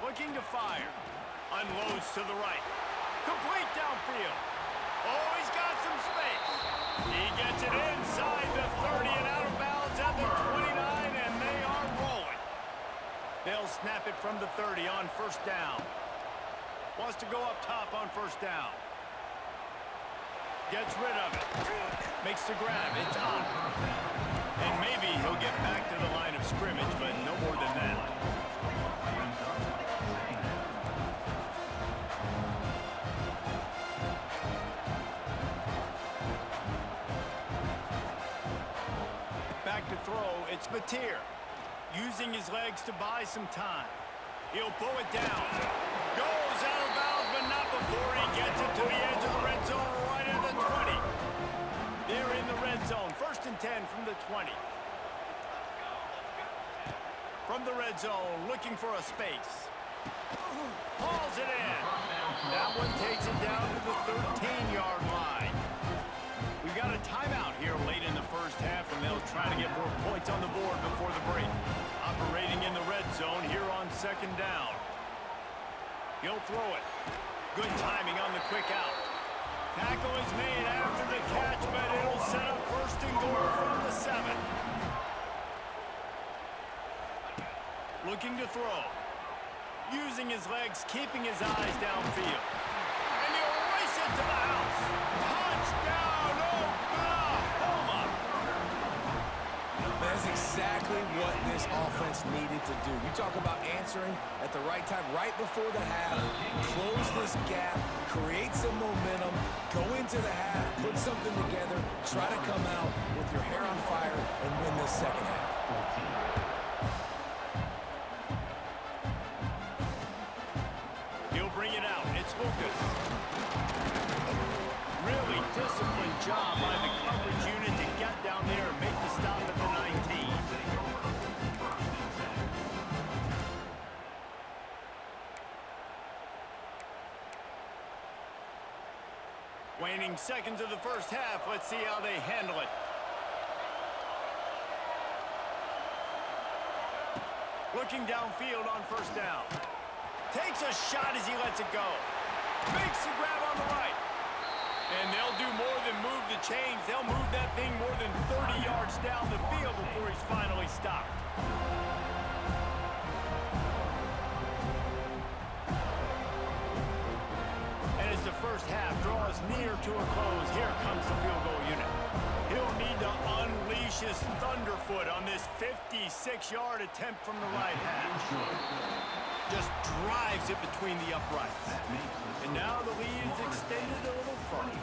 Looking to fire. Unloads to the right. Complete downfield. Oh, he's got some space. He gets it inside the 30 and out of bounds at the 29, and they are rolling. They'll snap it from the 30 on 1st down. Wants to go up top on 1st down. Gets rid of it. Makes the grab. It's up. And maybe he'll get back to the line of scrimmage, but no more than that. Back to throw. It's Mateer. Using his legs to buy some time. He'll pull it down. Goes out of bounds, but not before he gets it to the edge of the red zone right at the 20. They're in the red zone. 1st and 10 from the 20. From the red zone, looking for a space. Hauls it in. That one takes it down to the 13-yard line. We've got a timeout here late in the 1st half, and they'll try to get more points on the board before the break. Operating in the red zone here on 2nd down. He'll throw it. Good timing on the quick out. Tackle is made after the catch, but it'll set up 1st and goal from the 7. Looking to throw. Using his legs, keeping his eyes downfield. And he'll race it to the house. Touchdown, Oklahoma! That's exactly what this offense needed to do. You talk about answering at the right time, right before the half, close this gap, create some momentum, go into the half, put something together, try to come out with your hair on fire and win this 2nd half. He'll bring it out. It's Lucas. Really disciplined job by the coverage unit to get down there and make the stop at the 19. Waning seconds of the 1st half. Let's see how they handle it. Looking downfield on 1st down. Takes a shot as he lets it go. Makes the grab on the right. And they'll do more than move the chains. They'll move that thing more than 30 yards down the field before he's finally stopped. And as the 1st half draws near to a close, here comes the field goal unit. He'll need to unleash his thunderfoot on this 56-yard attempt from the right hash. Just drives it between the uprights. And now the lead is extended a little further.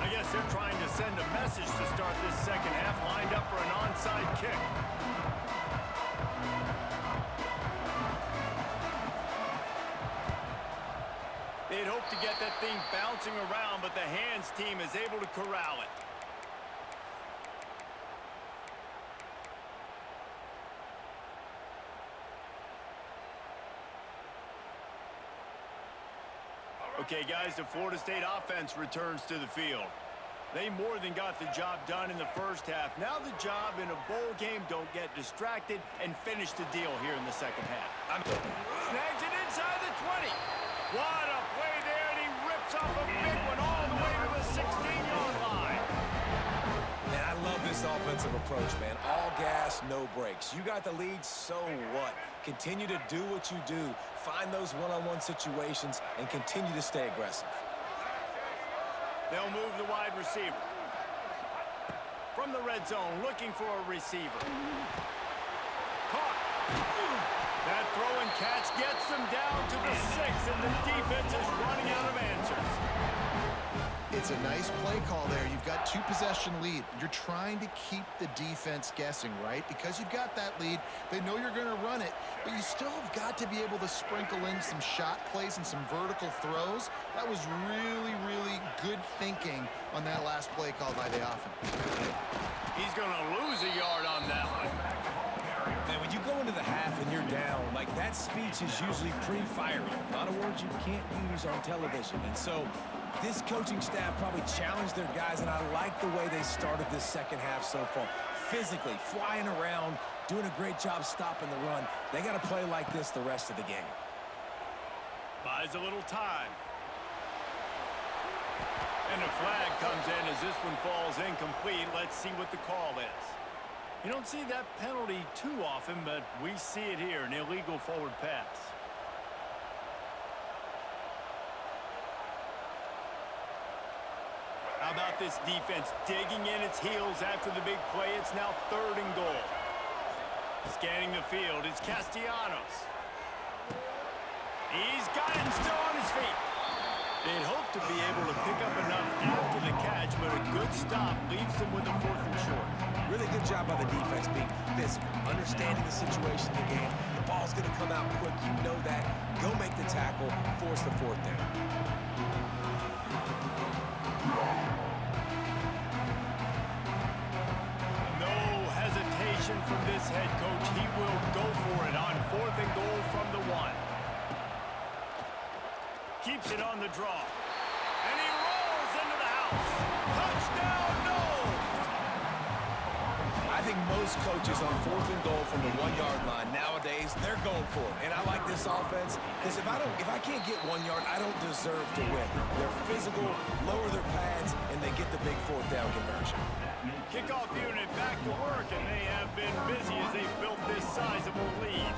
I guess they're trying to send a message to start this 2nd half, lined up for an onside kick. bouncing around, but the hands team is able to corral it. Okay, guys, the Florida State offense returns to the field. They more than got the job done in the first half. Now the job in a bowl game, don't get distracted and finish the deal here in the second half. Snags it inside the 20. What a play there, and he rips off a big one all the way to the 16-yard line. Man, I love this offensive approach, man. All gas, no brakes. You got the lead, so what? Continue to do what you do. Find those one-on-one situations and continue to stay aggressive. They'll move the wide receiver. From the red zone, looking for a receiver. Caught. That throw and catch gets them down to the 6, and the defense is running out of answers. It's a nice play call there. You've got 2-possession lead. You're trying to keep the defense guessing, right? Because you've got that lead, they know you're going to run it, but you still have got to be able to sprinkle in some shot plays and some vertical throws. That was really, really good thinking on that last play call by the offense. He's going to lose a yard on that one. Man, when you go into the half and you're down, like that speech is usually pretty fiery. A lot of words you can't use on television. And so this coaching staff probably challenged their guys, and I like the way they started this second half so far. Physically, flying around, doing a great job stopping the run. They got to play like this the rest of the game. Buys a little time. And a flag comes in as this one falls incomplete. Let's see what the call is. You don't see that penalty too often, but we see it here, an illegal forward pass. How about this defense digging in its heels after the big play? It's now 3rd and goal. Scanning the field, it's Castellanos. He's got it and still on his feet. They'd hope to be able to pick up enough after the catch, but a good stop leaves them with a 4th and short. Really good job by the defense being physical, understanding the situation in the game. The ball's going to come out quick. You know that. Go make the tackle, force the 4th down. No hesitation from this head coach. He will go for it on 4th and goal from the 1. Keeps it on the draw. And he rolls into the house. Touchdown, no! I think most coaches on 4th and goal from the 1-yard line nowadays, they're going for it. And I like this offense because if I can't get 1 yard, I don't deserve to win. They're physical, lower their pads, and they get the big 4th down conversion. Kickoff unit back to work, and they have been busy as they built this sizable lead.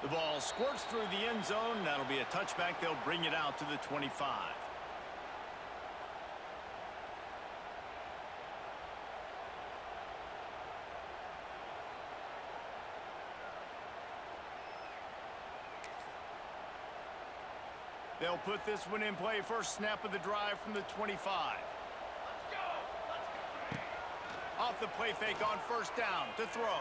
The ball squirts through the end zone. That'll be a touchback. They'll bring it out to the 25. They'll put this one in play. First snap of the drive from the 25. Off the play fake on 1st down to throw.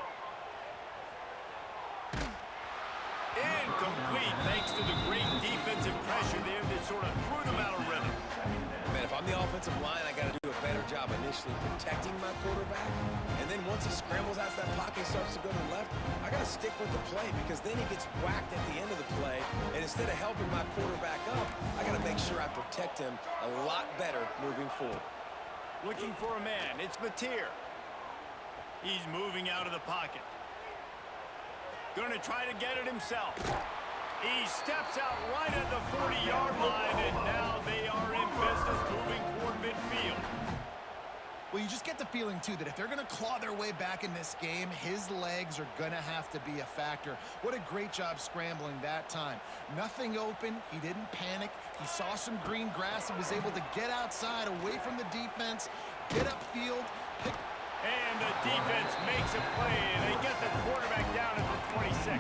Incomplete, thanks to the great defensive pressure there that sort of threw them out of rhythm. Man, if I'm the offensive line, I got to do a better job initially protecting my quarterback. And then once he scrambles out of that pocket and starts to go to the left, I got to stick with the play because then he gets whacked at the end of the play. And instead of helping my quarterback up, I got to make sure I protect him a lot better moving forward. Looking for a man, it's Mateer. He's moving out of the pocket. Going to try to get it himself. He steps out right at the 40-yard line, and now they are in business moving toward midfield. Well, you just get the feeling, too, that if they're going to claw their way back in this game, his legs are going to have to be a factor. What a great job scrambling that time. Nothing open. He didn't panic. He saw some green grass and was able to get outside, away from the defense, get upfield, pick. And the defense makes a play, and they get the quarterback down at the 26.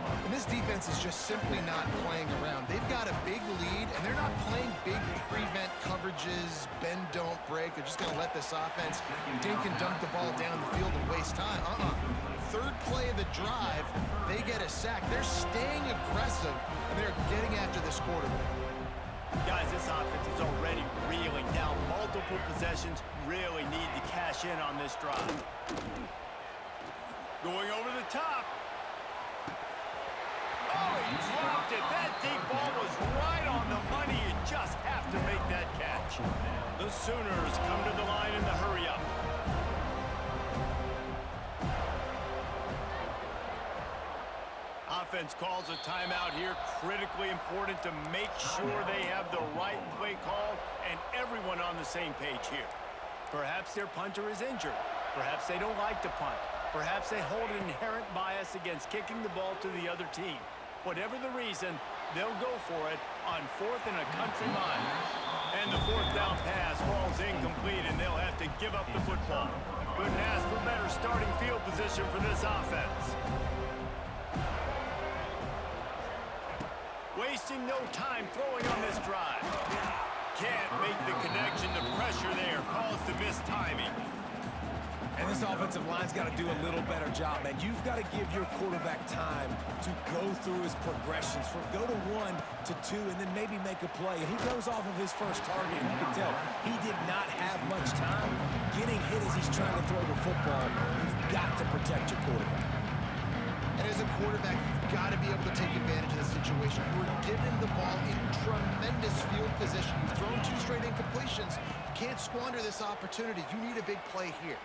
And this defense is just simply not playing around. They've got a big lead, and they're not playing big prevent coverages, bend, don't break. They're just going to let this offense dink and dunk the ball down the field and waste time. Third play of the drive, they get a sack. They're staying aggressive, and they're getting after this quarterback. Guys, this offense is already reeling down multiple possessions. Really need to cash in on this drive. Going over the top. Oh, he dropped it. That deep ball was right on the money. You just have to make that catch. The Sooners come to the line in the hurry-up. Offense calls a timeout here. Critically important to make sure they have the right play call and everyone on the same page here. Perhaps their punter is injured. Perhaps they don't like to punt. Perhaps they hold an inherent bias against kicking the ball to the other team. Whatever the reason, they'll go for it on 4th and a country mile. And the 4th down pass falls incomplete, and they'll have to give up the football. Couldn't ask for better starting field position for this offense. Wasting no time throwing on this drive. Can't make the connection. The pressure there caused the missed timing. And this offensive line's got to do a little better job, man. You've got to give your quarterback time to go through his progressions. Go to 1 to 2 and then maybe make a play. He goes off of his first target, and you can tell he did not have much time getting hit as he's trying to throw the football. You've got to protect your quarterback. And as a quarterback, you've got to be able to take advantage of the situation. You were given the ball in tremendous field position. You've thrown 2 straight incompletions. You can't squander this opportunity. You need a big play here.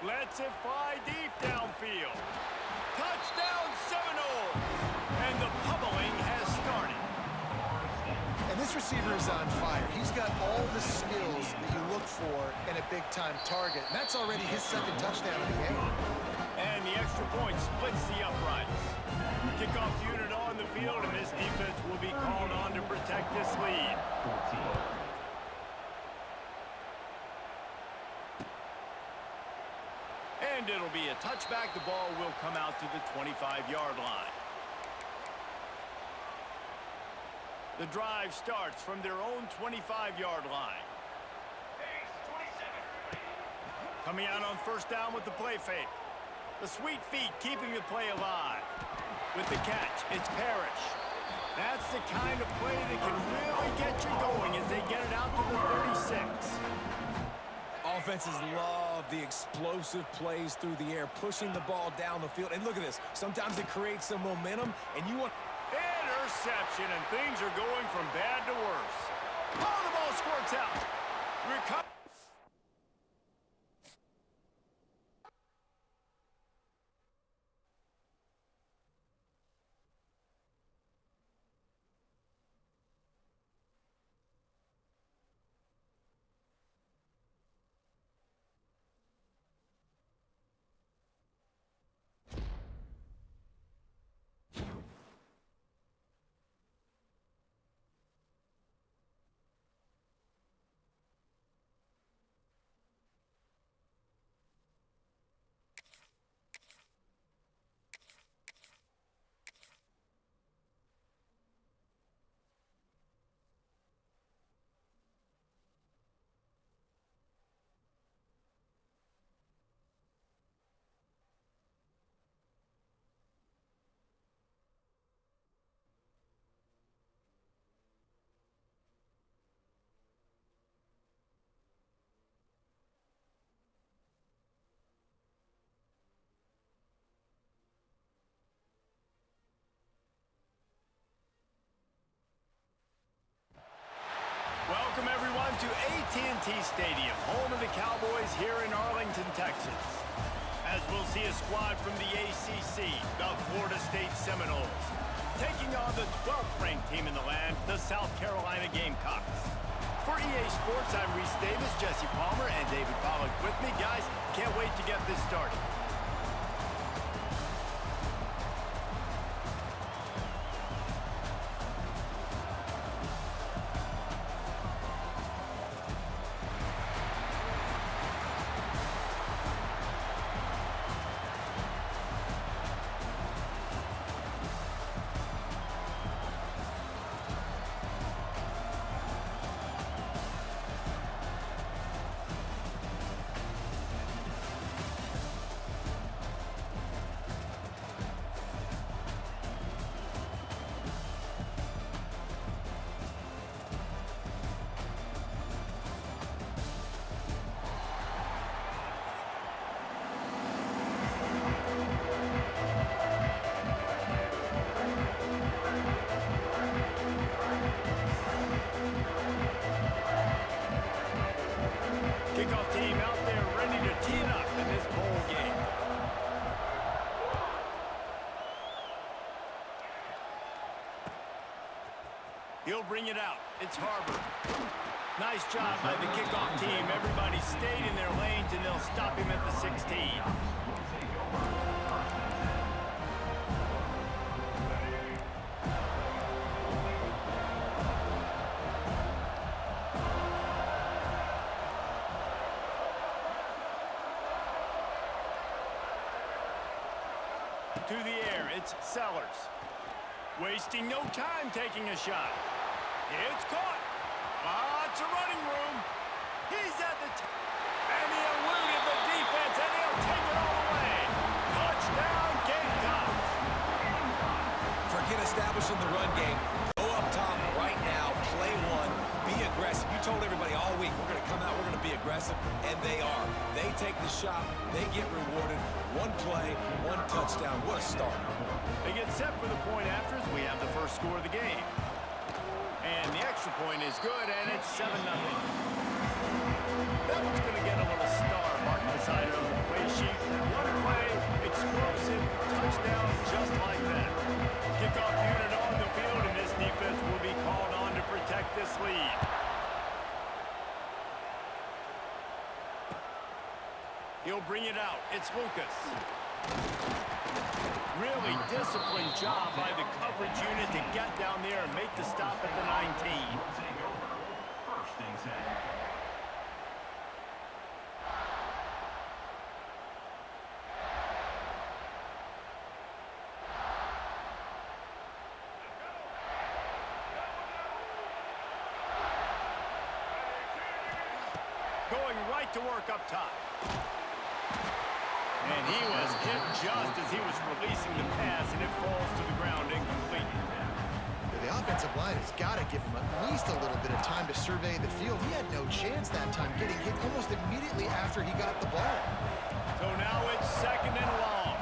Lets it fly deep downfield. Touchdown Seminoles! And the pummeling has started. And this receiver is on fire. He's got all the skills that you look for in a big-time target. And that's already his 2nd touchdown of the game. And the extra point splits the uprights. Kickoff unit on the field, and this defense will be called on to protect this lead. And it'll be a touchback. The ball will come out to the 25-yard line. The drive starts from their own 25-yard line. Coming out on 1st down with the play fake. The sweet feet keeping the play alive. With the catch, it's Parrish. That's the kind of play that can really get you going as they get it out to the 36. Offenses love the explosive plays through the air, pushing the ball down the field. And look at this. Sometimes it creates some momentum, and you want... Interception, and things are going from bad to worse. Oh, the ball squirts out. Recover. Welcome, everyone, to AT&T Stadium, home of the Cowboys here in Arlington, Texas. As we'll see a squad from the ACC, the Florida State Seminoles, taking on the 12th-ranked team in the land, the South Carolina Gamecocks. For EA Sports, I'm Reese Davis, Jesse Palmer, and David Pollack with me. Guys, can't wait to get this started. bring it out. It's Harbor. Nice job by the kickoff team. Everybody stayed in their lanes, and they'll stop him at the 16. To the air, it's Sellers. Wasting no time taking a shot. It's caught. Lots of running room. He's at the top. And he eluded the defense, and he'll take it all the way. Touchdown, Gamecocks. Forget establishing the run game. Go up top right now. Play one. Be aggressive. You told everybody all week, we're going to come out, we're going to be aggressive, and they are. They take the shot. They get rewarded. One play, one touchdown. What a start. They get set for the point afters. We have the first score of the game. And the extra point is good, and it's 7-0. That one's going to get a little star marked beside it on the play sheet. One play, explosive, touchdown, just like that. Kickoff unit on the field, and this defense will be called on to protect this lead. He'll bring it out. It's Lucas. Really disciplined job by the coverage unit to get down there and make the stop at the 19. First and 10. Going right to work up top. And he was hit just as he was releasing the pass, and it falls to the ground incomplete. The offensive line has got to give him at least a little bit of time to survey the field. He had no chance that time, getting hit almost immediately after he got the ball. So now it's 2nd and long.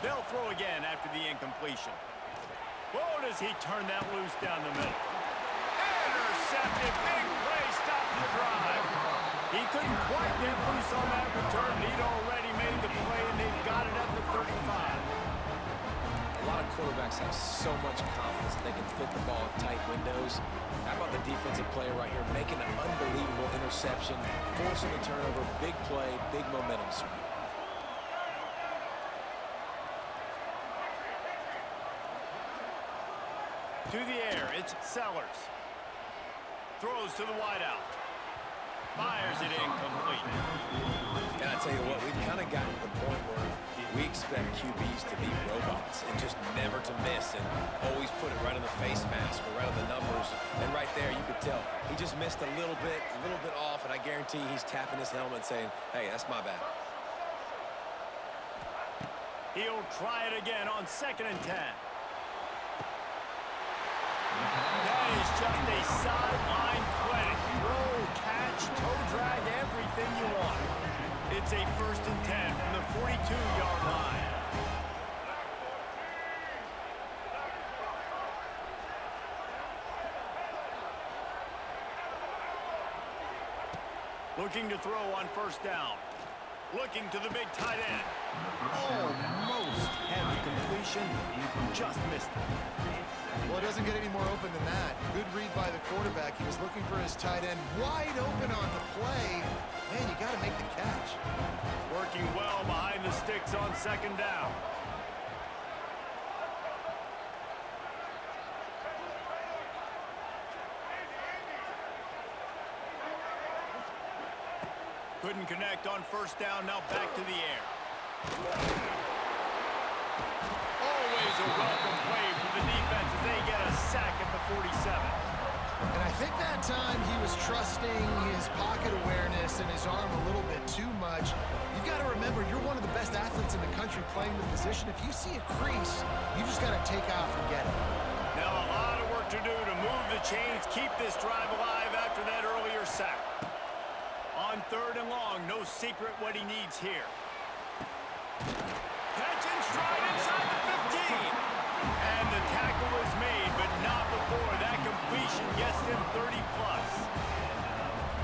They'll throw again after the incompletion. Whoa, does he turn that loose down the middle. Intercepted, big play, stops the drive. He couldn't quite get loose on that return. He'd already made the play, and they've got it at the 35. A lot of quarterbacks have so much confidence that they can fit the ball in tight windows. How about the defensive player right here making an unbelievable interception, forcing the turnover, big play, big momentum swing. To the air, it's Sellers. Throws to the wideout. Fires it incomplete. And I tell you what, we've kind of gotten to the point where we expect QBs to be robots and just never to miss and always put it right on the face mask or right on the numbers. And right there, you could tell he just missed a little bit off, and I guarantee he's tapping his helmet saying, hey, that's my bad. He'll try it again on 2nd and 10. That is just a sideline credit. Throw, catch, toe drag, everything you want. It's a 1st and 10 from the 42-yard line. Looking to throw on 1st down. Looking to the big tight end. Almost had the completion, just missed it. Well, it doesn't get any more open than that. Good read by the quarterback. He was looking for his tight end wide open on the play. Man, you got to make the catch. Working well behind the sticks on 2nd down. Couldn't connect on 1st down, now back to the air. Always a welcome play for the defense as they get a sack at the 47. And I think that time he was trusting his pocket awareness and his arm a little bit too much. You've got to remember, you're one of the best athletes in the country playing the position. If you see a crease, you just got to take off and get it. Now a lot of work to do to move the chains, keep this drive alive after that earlier sack. On 3rd and long, no secret what he needs here. Catch and stride inside the 15. And the tackle is made, but not before that completion gets them 30-plus.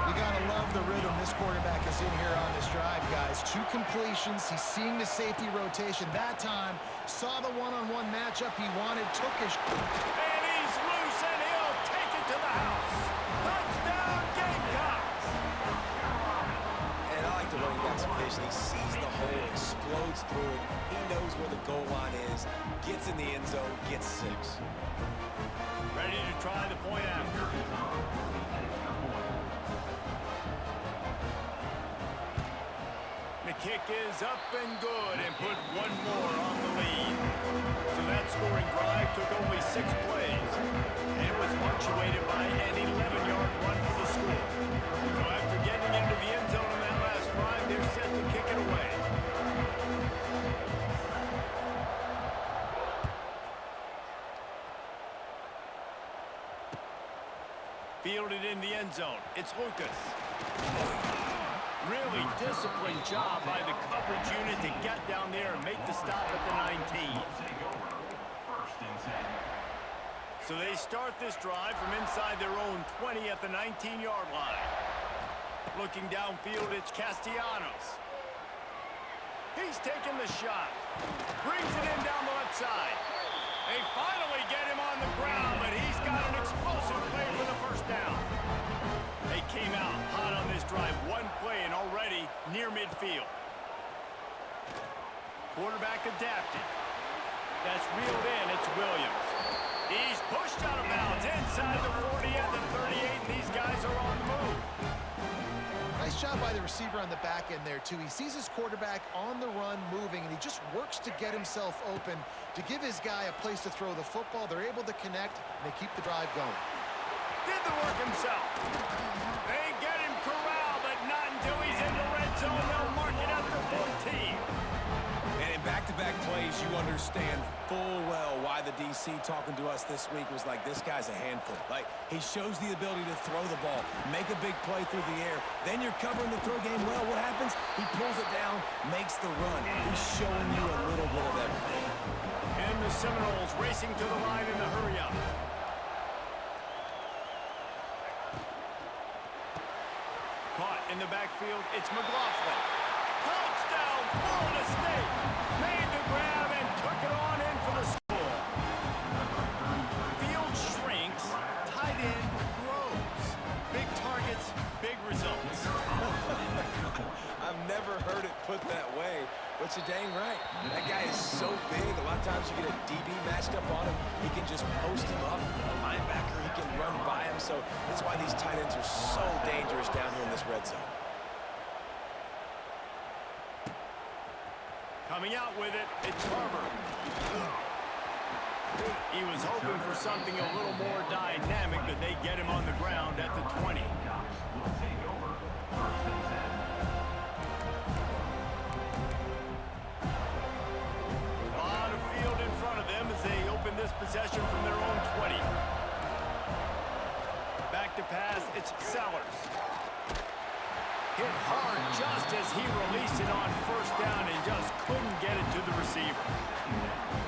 You got to love the rhythm this quarterback is in here on this drive, guys. 2 completions. He's seeing the safety rotation. That time, saw the one-on-one matchup he wanted, took his... And he's loose, and he'll take formation. He sees the hole, explodes through it. He knows where the goal line is, gets in the end zone, gets 6. Ready to try the point after. The kick is up and good and put one more on the lead. So that scoring drive took only 6 plays. And it was punctuated by an 11-yard run for the score. So after getting into the end zone on that last drive, they're set to kick it away. Fielded in the end zone. It's Lucas. Really disciplined job by the coverage unit to get down there and make the stop at the 19. So they start this drive from inside their own 20 at the 19-yard line. Looking downfield, it's Castellanos. He's taking the shot. Brings it in down the left side. They finally get him on the ground, but he's got an explosive play for the first down. They came out hot on this drive. One play and already near midfield. Quarterback adapted. That's reeled in. It's Williams. He's pushed out of bounds inside the 40 and the 38, and these guys are on the move. Nice job by the receiver on the back end there, too. He sees his quarterback on the run moving, and he just works to get himself open to give his guy a place to throw the football. They're able to connect, and they keep the drive going. Did the work himself. They get him corralled, but not until he's in the red zone. They'll mark it at the 14. And in back-to-back plays, you understand full well why the DC talking to us this week was like, this guy's a handful. Like, he shows the ability to throw the ball, make a big play through the air. Then you're covering the throw game well. What happens? He pulls it down, makes the run. He's showing you a little bit of everything. And the Seminoles racing to the line in the hurry-up. Caught in the backfield, it's McLaughlin. Touchdown, Florida State. Made the grab and took it on in for the score. Field shrinks, tight end grows. Big targets, big results. I've never heard it put that way, but you're dang right. That guy is so big. A lot of times you get a DB matched up on him. He can just post him up. A linebacker, he can run by him. So that's why these tight ends are so dangerous down here in this red zone. Coming out with it, it's Harbor. He was hoping for something a little more dynamic, but they get him on the ground at the 20. A lot of field in front of them as they open this possession from their own 20. Back to pass, it's Sellers. Hit hard just as he released it on first down and just couldn't get it to the receiver.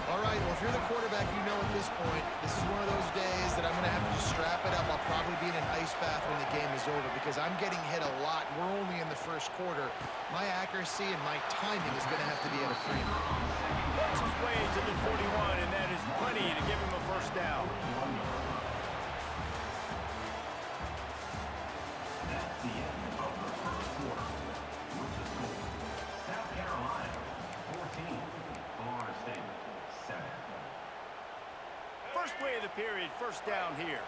All right, well, if you're the quarterback, you know at this point, this is one of those days that I'm going to have to just strap it up. I'll probably be in an ice bath when the game is over because I'm getting hit a lot. We're only in the first quarter. My accuracy and my timing is going to have to be at a premium. Works his way to the 41, and that is plenty to give him a first down. That's the end of the first quarter. With the score, South Carolina 14, Florida State 7. First play of the period, first down here.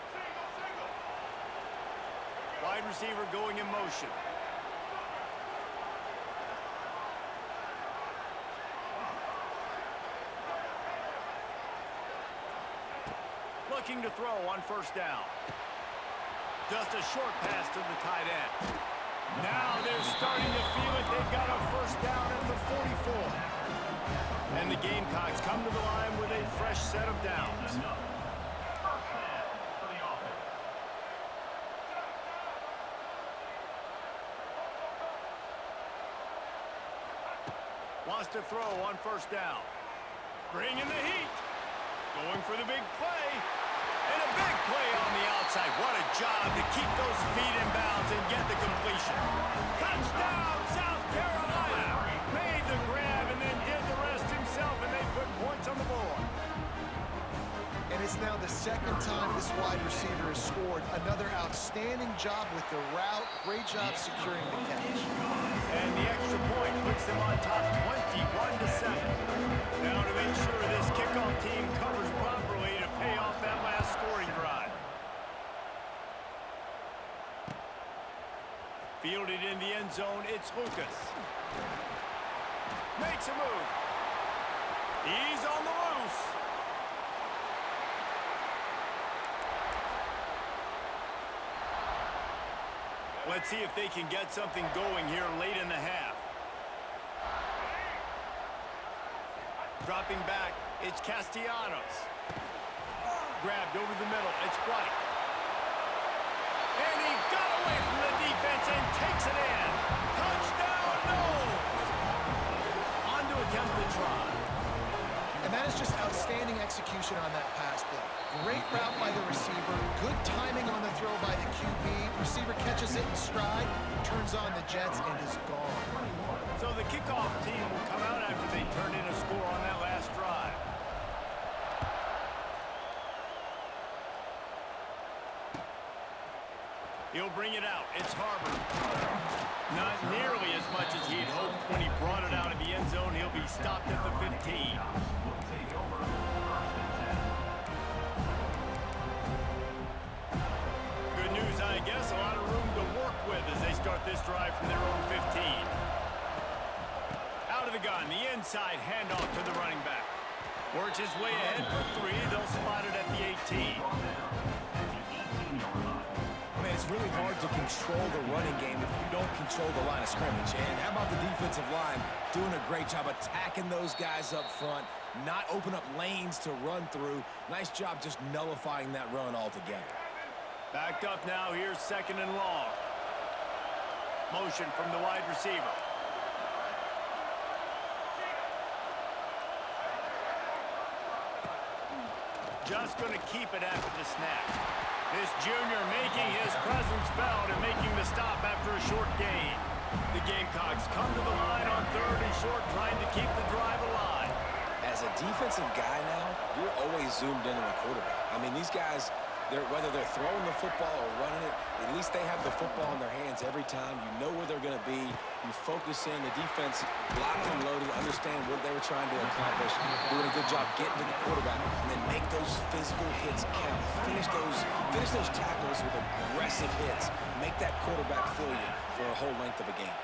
Wide receiver going in motion. Looking to throw on first down. Just a short pass to the tight end. Now they're starting to feel it. They've got a first down at the 44. And the Gamecocks come to the line with a fresh set of downs. Wants to throw on first down. Bringing the heat. Going for the big play. And a big play on the outside. What a job to keep those feet in bounds and get the completion. Touchdown, South Carolina. Made the grab and then did the rest himself, and they put points on the board. And it's now the second time this wide receiver has scored board. Another outstanding job with the route. Great job securing the catch. And the extra point puts them on top 21-7. Now to make sure this kickoff team covers properly to pay off that last scoring drive. Fielded in the end zone, it's Lucas. Makes a move. He's on the loose. Let's see if they can get something going here late in the half. Dropping back, it's Castellanos. Grabbed over the middle, it's White. And he got away from the defense and takes it in. Touchdown, no! On to attempt the try. And that is just outstanding execution on that pass play. Great route by the receiver. Good timing on the throw by the QB. Receiver catches it in stride, turns on the jets, and is gone. So the kickoff team will come out after they turn in a score on that last drive. He'll bring it out. It's Harbor. Not nearly as much as he'd hoped when he brought it out of the end zone. He'll be stopped at the 15. Good news, I guess. A lot of room to work with as they start this drive from their own 15. Out of the gun, the inside handoff to the running back. Works his way ahead for 3. They'll spot it at the 18. Man, it's really hard to control the running game if you don't control the line of scrimmage. And how about the defensive line doing a great job attacking those guys up front, not open up lanes to run through. Nice job just nullifying that run altogether. Backed up now, here's 2nd and long. Motion from the wide receiver. Just going to keep it after the snap. This junior making his presence felt and making the stop after a short gain. The Gamecocks come to the line on 3rd and short, trying to keep the drive alive. As a defensive guy now, you're always zoomed in on the quarterback. I mean, these guys, whether they're throwing the football or running it, at least they have the football in their hands every time. You know where they're going to be. You focus in. The defense locked and loaded, understand what they were trying to accomplish, doing a good job getting to the quarterback, and then make those physical hits count. Finish those tackles with aggressive hits. Make that quarterback feel you for a whole length of a game.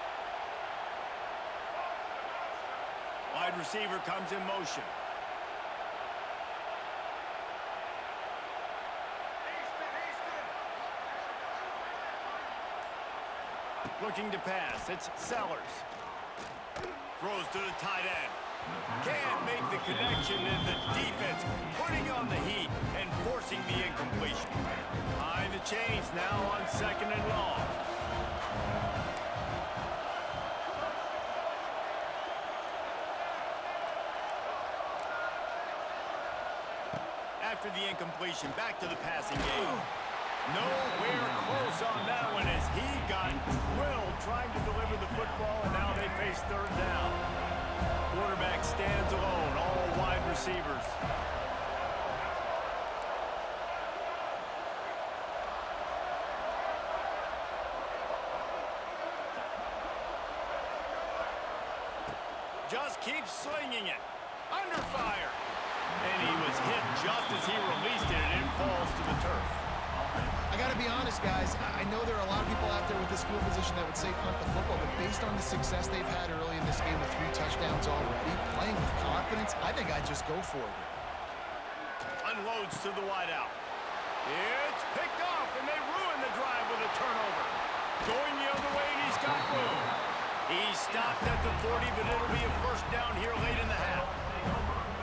Wide receiver comes in motion. Looking to pass, it's Sellers. Throws to the tight end. Can't make the connection, and the defense putting on the heat and forcing the incompletion. Behind the chains now on 2nd and long. After the incompletion, back to the passing game. Nowhere close on that one as he got drilled trying to deliver the football, and now they face 3rd down. Quarterback stands alone, all wide receivers. Just keeps slinging it. Under fire. And he was hit just as he released it, and it falls to the turf. I got to be honest, guys. I know there are a lot of people out there with this field position that would say punt the football, but based on the success they've had early in this game with 3 touchdowns already, playing with confidence, I think I'd just go for it. Unloads to the wideout. It's picked off, and they ruin the drive with a turnover. Going the other way, and he's got room. He's stopped at the 40, but it'll be a 1st down here late in the half.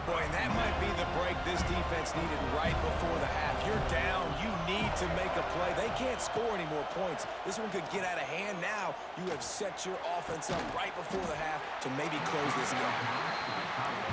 Boy, and that might be the break this defense needed right before the half. You're down. You need to make a play. They can't score any more points. This one could get out of hand now. You have set your offense up right before the half to maybe close this game.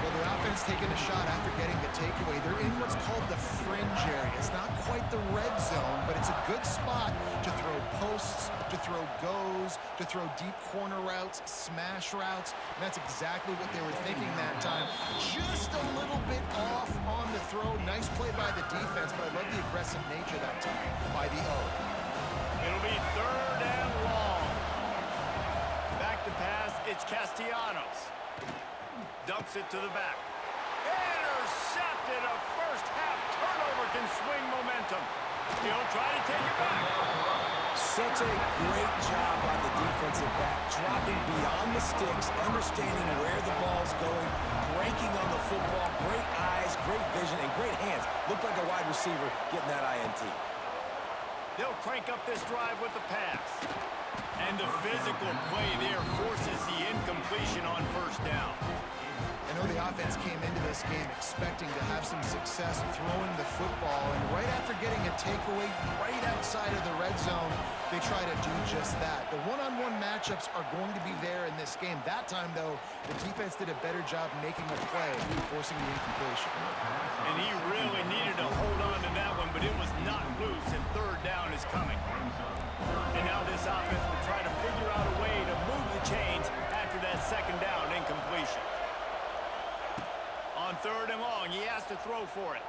Well, the offense taking a shot after getting the takeaway. They're in what's called the fringe area. It's not quite the red zone, but it's a good spot to throw posts, to throw goes, to throw deep corner routes, smash routes. And that's exactly what they were thinking that time. Just a little bit off on the throw. Nice play by the defense, but I love the aggressive nature that time by the O. It'll be 3rd and long. Back to pass, it's Castellanos. Dumps it to the back. Intercepted. A first half turnover can swing momentum. He'll try to take it back. Such a great job by the defensive back, dropping beyond the sticks, understanding where the ball's going, breaking on the football, great eyes, great vision, and great hands. Looked like a wide receiver getting that INT. They'll crank up this drive with the pass. And the physical play there forces the incompletion on 1st down. I know the offense came into this game expecting to have some success throwing the football, and right after getting a takeaway right outside of the red zone, they try to do just that. The one-on-one matchups are going to be there in this game. That time, though, the defense did a better job making a play, forcing the incompletion. And he really needed to hold on to that one, but it was not loose, and 3rd down is coming. And now this offense will try to figure out a way to move the chains after that 2nd down incompletion. On 3rd and long, he has to throw for it.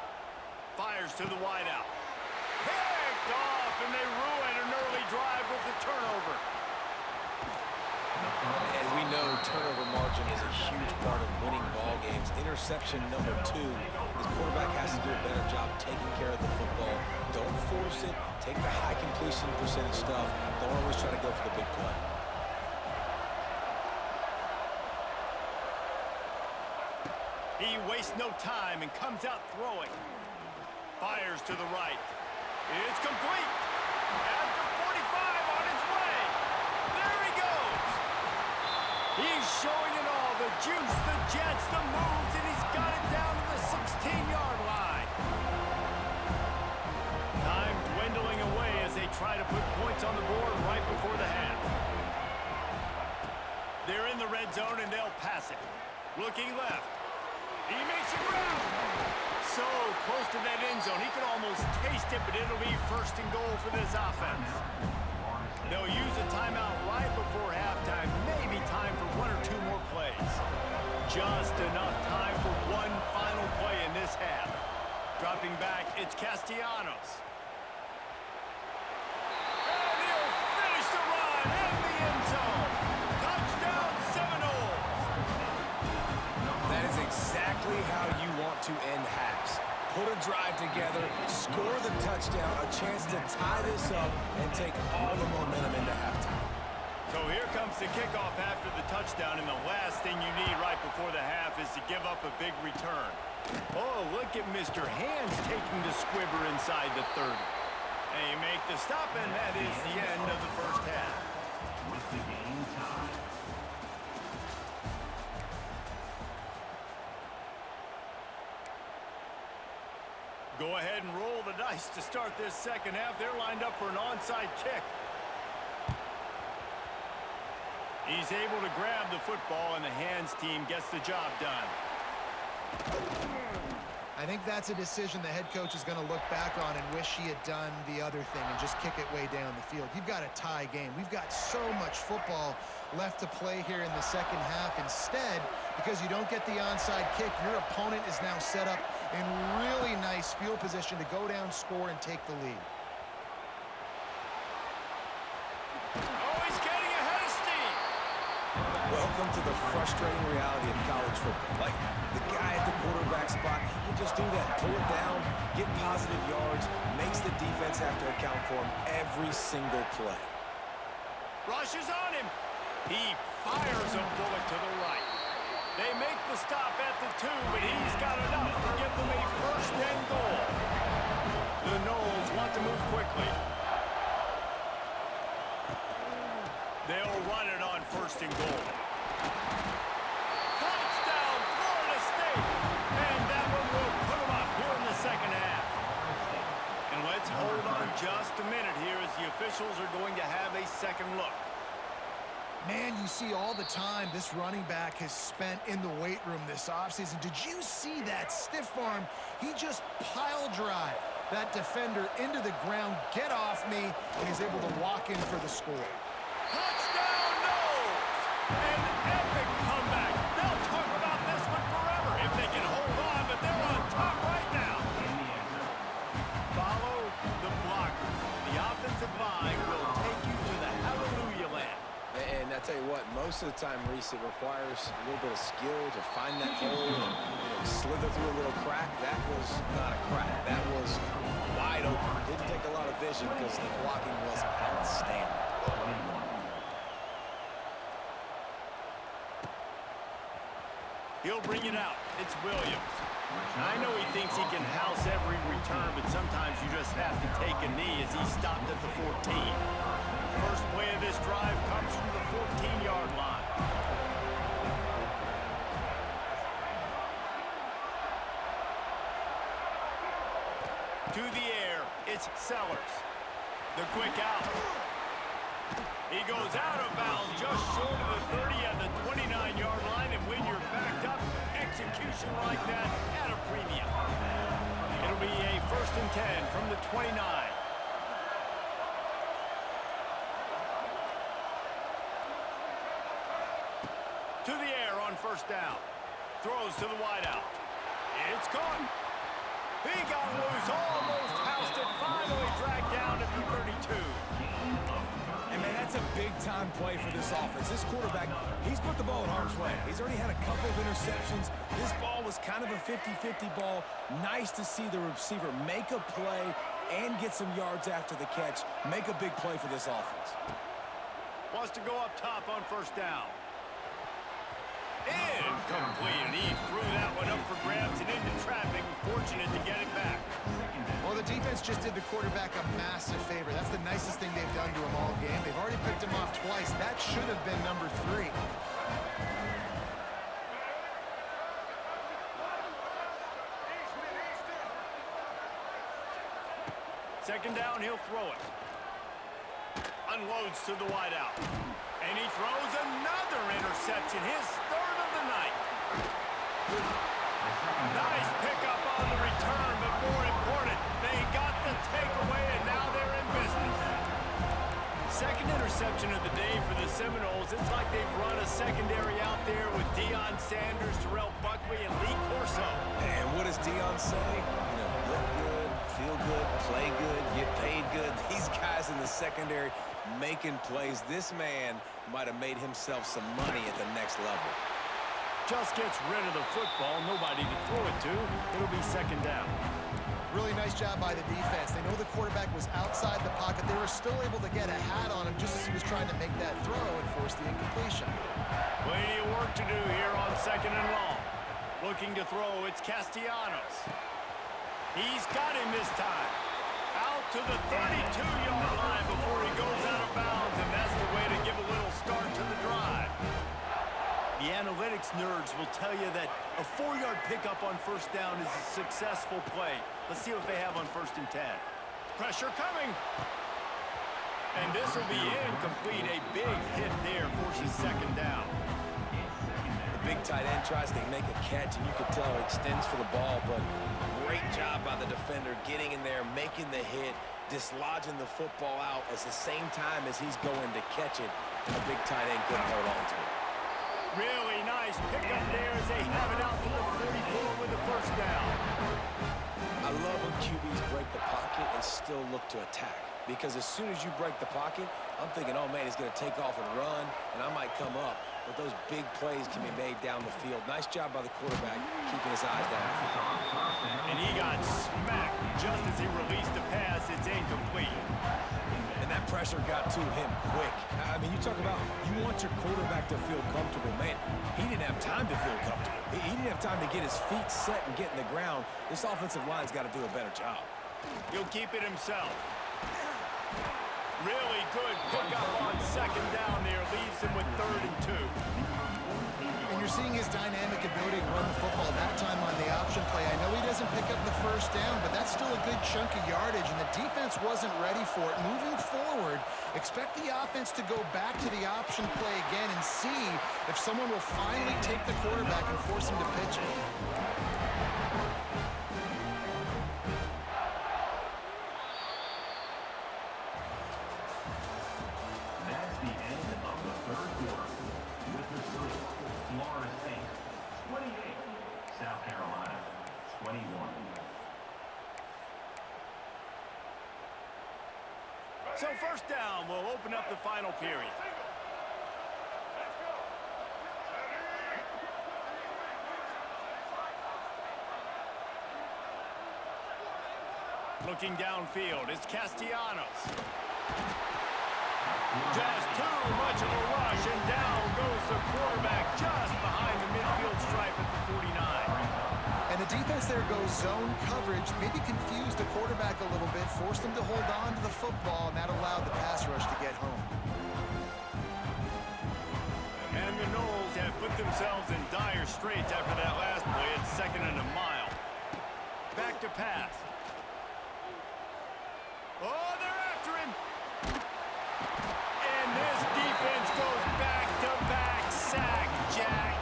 Fires to the wideout. Picked off, and they ruin an early drive with the turnover. And we know turnover margin is a huge part of winning ball games. Interception number 2. This quarterback has to do a better job taking care of the football. Don't force it. Take the high completion percentage stuff. Don't always try to go for the big play. He wastes no time and comes out throwing. Fires to the right. It's complete. At the 45 on his way. There he goes. He's showing it all. The juice, the jets, the moves, and he's got it down to the 16-yard line. Time dwindling away as they try to put points on the board right before the half. They're in the red zone, and they'll pass it. Looking left. He makes it ground. So close to that end zone. He could almost taste it, but it'll be 1st and goal for this offense. They'll use a timeout right before halftime. Maybe time for 1 or 2 more plays. Just enough time for one final play in this half. Dropping back, it's Castellanos. And he'll finish the run in the end zone. Touchdown, Seminoles. That is exactly how you want to end halves. Put a drive together, score the touchdown, a chance to tie this up, and take all the momentum into halftime. So here comes the kickoff after the touchdown, and the last thing you need right before the half is to give up a big return. Oh, look at Mr. Hands taking the squibber inside the 30. They make the stop, and that is the end of the 1st half. With the game tied. Go ahead and roll the dice to start this 2nd half. They're lined up for an onside kick. He's able to grab the football, and the Hands team gets the job done. I think that's a decision the head coach is going to look back on and wish he had done the other thing and just kick it way down the field. You've got a tie game. We've got so much football left to play here in the 2nd half. Instead, because you don't get the onside kick, your opponent is now set up in really nice field position to go down, score, and take the lead. Oh, he's getting ahead of steam. Welcome to the frustrating reality of college football. Like, the guy at the quarterback spot, he can just do that. Pull it down, get positive yards, makes the defense have to account for him every single play. Rush is on him. He fires a bullet to the right. They make the stop at the 2, but he's got enough to give them a 1st and goal. The Noles want to move quickly. They'll run it on 1st and goal. Touchdown, Florida State. And that one will put them up here in the 2nd half. And let's hold on just a minute here as the officials are going to have a 2nd look. Man, you see all the time this running back has spent in the weight room this offseason. Did you see that stiff arm? He just pile drive that defender into the ground, get off me, and he's able to walk in for the score. Touchdown, Noles! An epic comeback. They'll talk about this one forever if they can hold on Tell you what, most of the time, Reese, it requires a little bit of skill to find that hole and slither through a little crack. That was not a crack. That was wide open. Didn't take a lot of vision because the blocking was outstanding. He'll bring it out. It's Williams. I know he thinks he can house every return, but sometimes you just have to take a knee as he stopped at the 14. First play of this drive comes from the 14-yard line. To the air, it's Sellers. The quick out. He goes out of bounds just short of the 30 at the 29-yard line, and when you're backed up, execution like that at a premium. It'll be a 1st and 10 from the 29. To the air on 1st down. Throws to the wideout. It's caught. He got loose, almost housed it, finally dragged down at the 32. And, man, that's a big-time play for this offense. This quarterback, he's put the ball in harm's way. He's already had a couple of interceptions. This ball was kind of a 50-50 ball. Nice to see the receiver make a play and get some yards after the catch. Make a big play for this offense. Wants to go up top on 1st down. Incomplete, and he threw that one up for grabs and into traffic. Fortunate to get it back. Well, the defense just did the quarterback a massive favor. That's the nicest thing they've done to him all game. They've already picked him off twice. That should have been number 3. Second down, he'll throw it. Unloads to the wideout. And he throws another interception, his 3rd of the night. Nice pickup on the return, but more important, they got the takeaway, and now they're in business. Second interception of the day for the Seminoles. It's like they've run a secondary out there with Deion Sanders, Terrell Buckley, and Lee Corso. And what does Deion say? Look good, feel good, play good, get paid good. These guys in the secondary making plays. This man might have made himself some money at the next level. Just gets rid of the football, nobody to throw it to. It'll be 2nd down. Really nice job by the defense. They know the quarterback was outside the pocket. They were still able to get a hat on him just as he was trying to make that throw and force the incompletion. Plenty of work to do here on 2nd and long. Looking to throw, it's Castellanos. He's got him this time. Out to the 32-yard line before he goes out of bounds, and that's the way to give a little start to the drive. The analytics nerds will tell you that a 4-yard pickup on 1st down is a successful play. Let's see what they have on 1st and 10. Pressure coming. And this will be incomplete. A big hit there forces 2nd down. The big tight end tries to make a catch, and you can tell it extends for the ball, but great job by the defender getting in there, making the hit, dislodging the football out at the same time as he's going to catch it, and the big tight end couldn't hold on to it. Really nice pickup there as they have it out to the 44 with the 1st down. I love when QBs break the pocket and still look to attack, because as soon as you break the pocket, I'm thinking, oh man, he's going to take off and run, and I might come up. But those big plays can be made down the field. Nice job by the quarterback, keeping his eyes down the field. And he got smacked just as he released the pass. It's incomplete. And that pressure got to him quick. I mean, you talk about you want your quarterback to feel comfortable. Man, he didn't have time to feel comfortable. He didn't have time to get his feet set and get in the ground. This offensive line's got to do a better job. He'll keep it himself. Really good pickup on 2nd down there. Leaves him with 3rd and 2. And you're seeing his dynamic ability to run the football that time on the option play. I know he doesn't pick up the 1st down, but that's still a good chunk of yardage, and the defense wasn't ready for it. Moving forward, expect the offense to go back to the option play again and see if someone will finally take the quarterback and force him to pitch it. That's the end of the 3rd quarter. With the score, Florida State 28, South Carolina 21. So 1st down will open up the final period. Looking downfield, it's Castellanos. Just too much of a rush, and down goes the quarterback just behind the midfield stripe at the 49. And the defense there goes zone coverage, maybe confused the quarterback a little bit, forced him to hold on to the football, and that allowed the pass rush to get home. And the Knowles have put themselves in dire straits after that last play. It's 2nd and a mile. Back to pass. Oh, they're after him. And this defense goes back-to-back sack, Jack.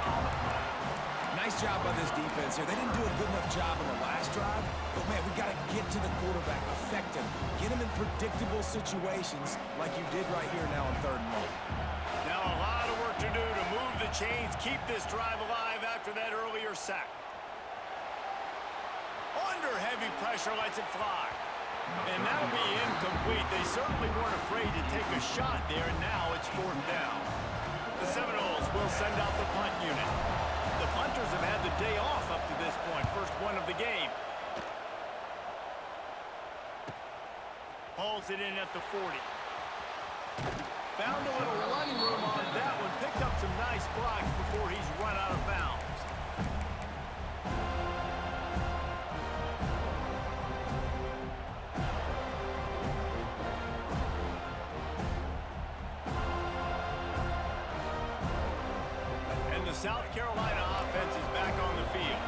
Nice job by this defense here. They didn't do a good enough job in the last drive, but, man, we got to get to the quarterback, affect him, get him in predictable situations like you did right here now on 3rd and 1. Now a lot of work to do to move the chains, keep this drive alive after that earlier sack. Under heavy pressure, lets it fly. And that'll be incomplete. They certainly weren't afraid to take a shot there, and now it's 4th down. The Seminoles will send out the punt unit. The punters have had the day off up to this point. First one of the game. Hauls it in at the 40. Found a little running room on that one. Picked up some nice blocks before he's run out of bounds. South Carolina offense is back on the field.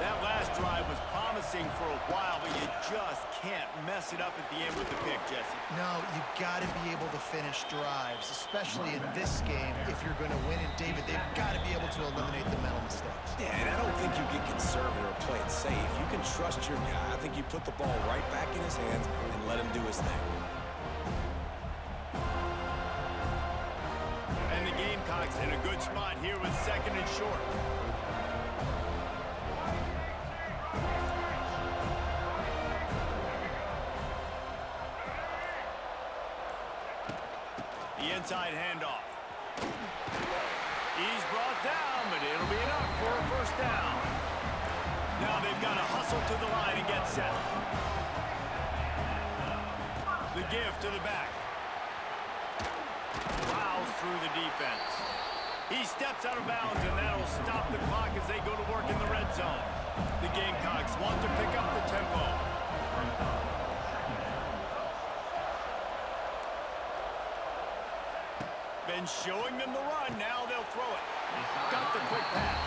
That last drive was promising for a while, but you just can't mess it up at the end with the pick, Jesse. No, you got to be able to finish drives, especially in this game. If you're going to win it, David, they've got to be able to eliminate the mental mistakes. Yeah, and I don't think you get conservative or play it safe. You can trust your guy. I think you put the ball right back in his hands and let him do his thing. And the Gamecocks in a good spot here with 2nd and short. The inside handoff. He's brought down, but it'll be enough for a 1st down. Now they've got to hustle to the line and get set. The give to the back. Plows through the defense. He steps out of bounds, and that'll stop the clock as they go to work in the red zone. The Gamecocks want to pick up the tempo. Been showing them the run. Now they'll throw it. Got the quick pass.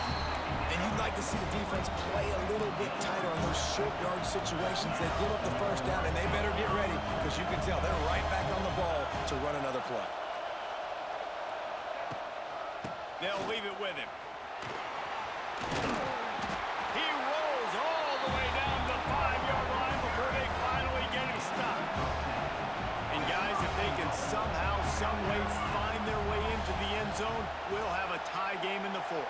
And you'd like to see the defense play a little bit tighter on those short yard situations. They give up the 1st down, and they better get ready because you can tell they're right back on the ball to run another play. They'll leave it with him. He rolls all the way down the 5-yard line before they finally get him stopped. And guys, if they can somehow, some way find their way into the end zone, we'll have a tie game in the 4th.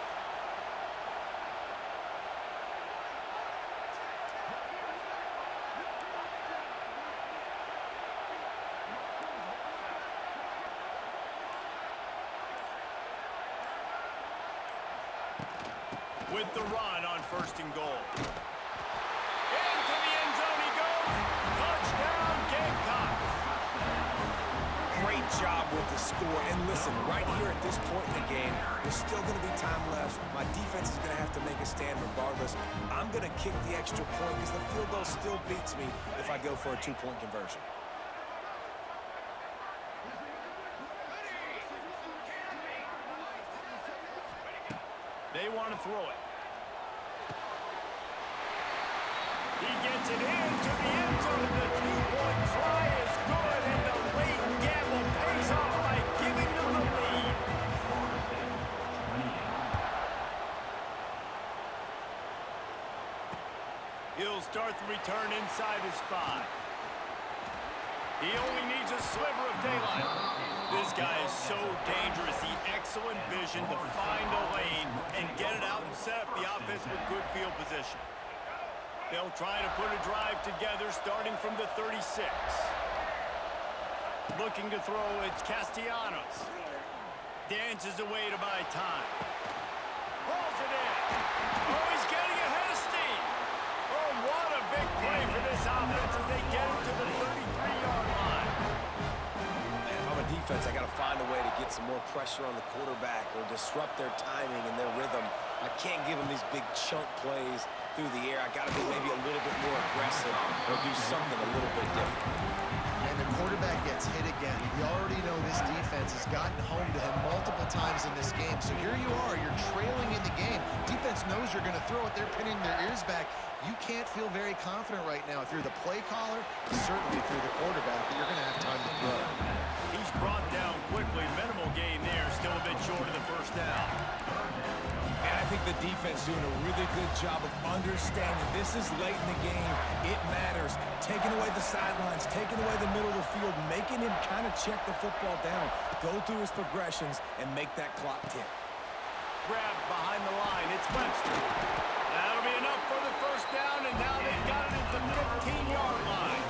With the run on 1st and goal. Into the end zone he goes. Touchdown, Gamecocks. Great job with the score. And listen, right here at this point in the game, there's still going to be time left. My defense is going to have to make a stand regardless. I'm going to kick the extra point because the field goal still beats me if I go for a 2-point conversion. They want to throw it. He gets it into the end zone. The 2-point try is good, and the late gamble pays off by giving them the lead. He'll start the return inside his 5. He only needs a sliver of daylight. This guy is so dangerous. The excellent vision to find a lane and get it out and set up the offense with good field position. They'll try to put a drive together starting from the 36. Looking to throw, it's Castellanos. Dances away to buy time. Pulls it in. Oh, he's getting ahead of steam. Oh, what a big play for this offense as they get it to the 33-yard line. Man, if I'm a defense, I got to find a way to get some more pressure on the quarterback or disrupt their timing and their rhythm. I can't give them these big chunk plays through the air. I got to be maybe a little bit more aggressive or do something a little bit different. And the quarterback gets hit again. We already know this defense has gotten home to him multiple times in this game. So here you are, you're trailing in the game. Defense knows you're going to throw it. They're pinning their ears back. You can't feel very confident right now if you're the play caller, certainly if you're the quarterback, that you're going to have time to throw. He's brought down quickly. Minimal gain there. Still a bit short of the first down. And I think the defense doing a really good job of understanding this is late in the game. It matters. Taking away the sidelines, taking away the middle of the field, making him kind of check the football down, go through his progressions, and make that clock tick. Grab behind the line. It's Webster. That'll be enough for the first down, and now they've got it at the 15-yard line.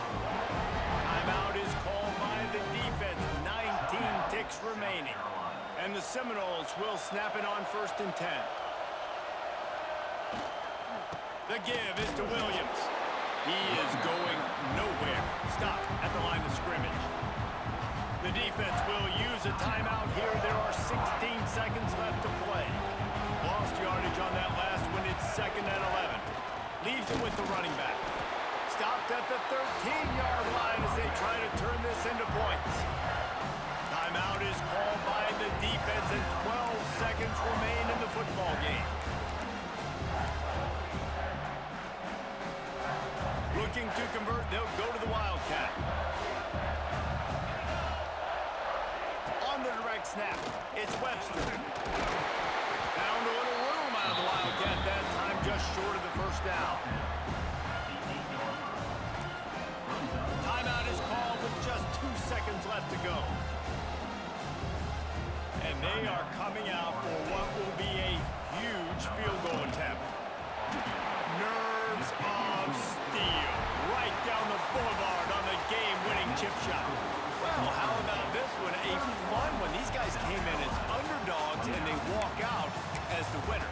Timeout is called by the defense. 19 ticks remaining. And the Seminoles will snap it on 1st and 10. The give is to Williams. He is going nowhere. Stop at the line of scrimmage. The defense will use a timeout here. There are 16 seconds left to play. Lost yardage on that last one. It's 2nd and 11. Leaves it with the running back. Stopped at the 13-yard line as they try to turn this into points. Timeout is called by the defense and 12 seconds remain in the football game. Looking to convert, they'll go to the Wildcat. On the direct snap, it's Webster. Found a little room out of the Wildcat that time, just short of the first down. Timeout is called with just 2 seconds left to go. And they are coming out for what will be a huge field goal attempt. Nerves of steel. Right down the boulevard on the game-winning chip shot. Well, how about this one? A fun one. These guys came in as underdogs, and they walk out as the winner.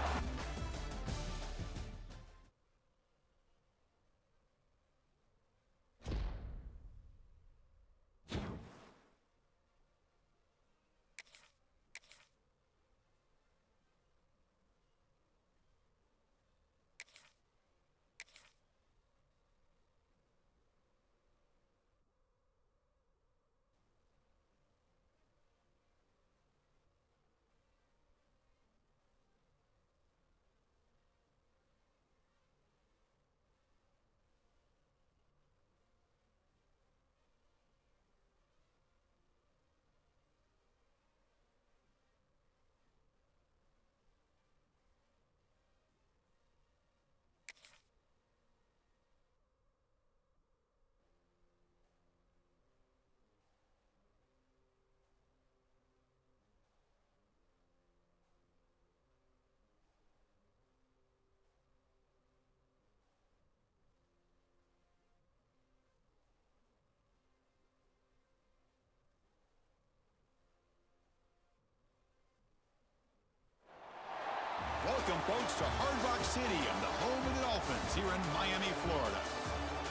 Welcome, folks, to Hard Rock Stadium, the home of the Dolphins here in Miami, Florida.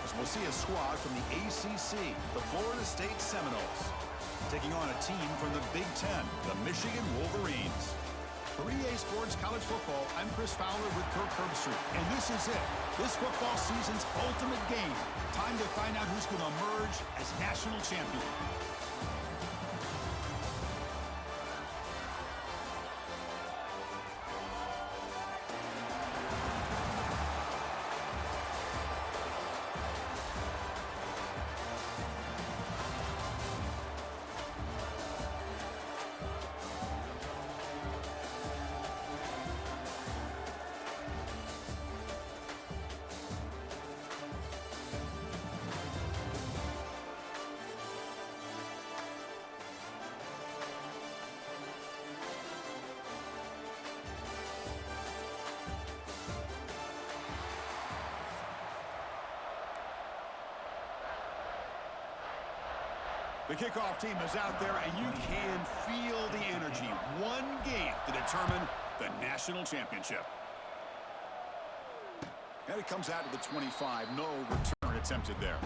As we'll see a squad from the ACC, the Florida State Seminoles, taking on a team from the Big Ten, the Michigan Wolverines. For EA Sports College Football, I'm Chris Fowler with Kirk Herbstreit, and this is it. This football season's ultimate game. Time to find out who's going to emerge as national champion. The kickoff team is out there, and you can feel the energy. One game to determine the national championship. And it comes out to the 25. No return attempted there.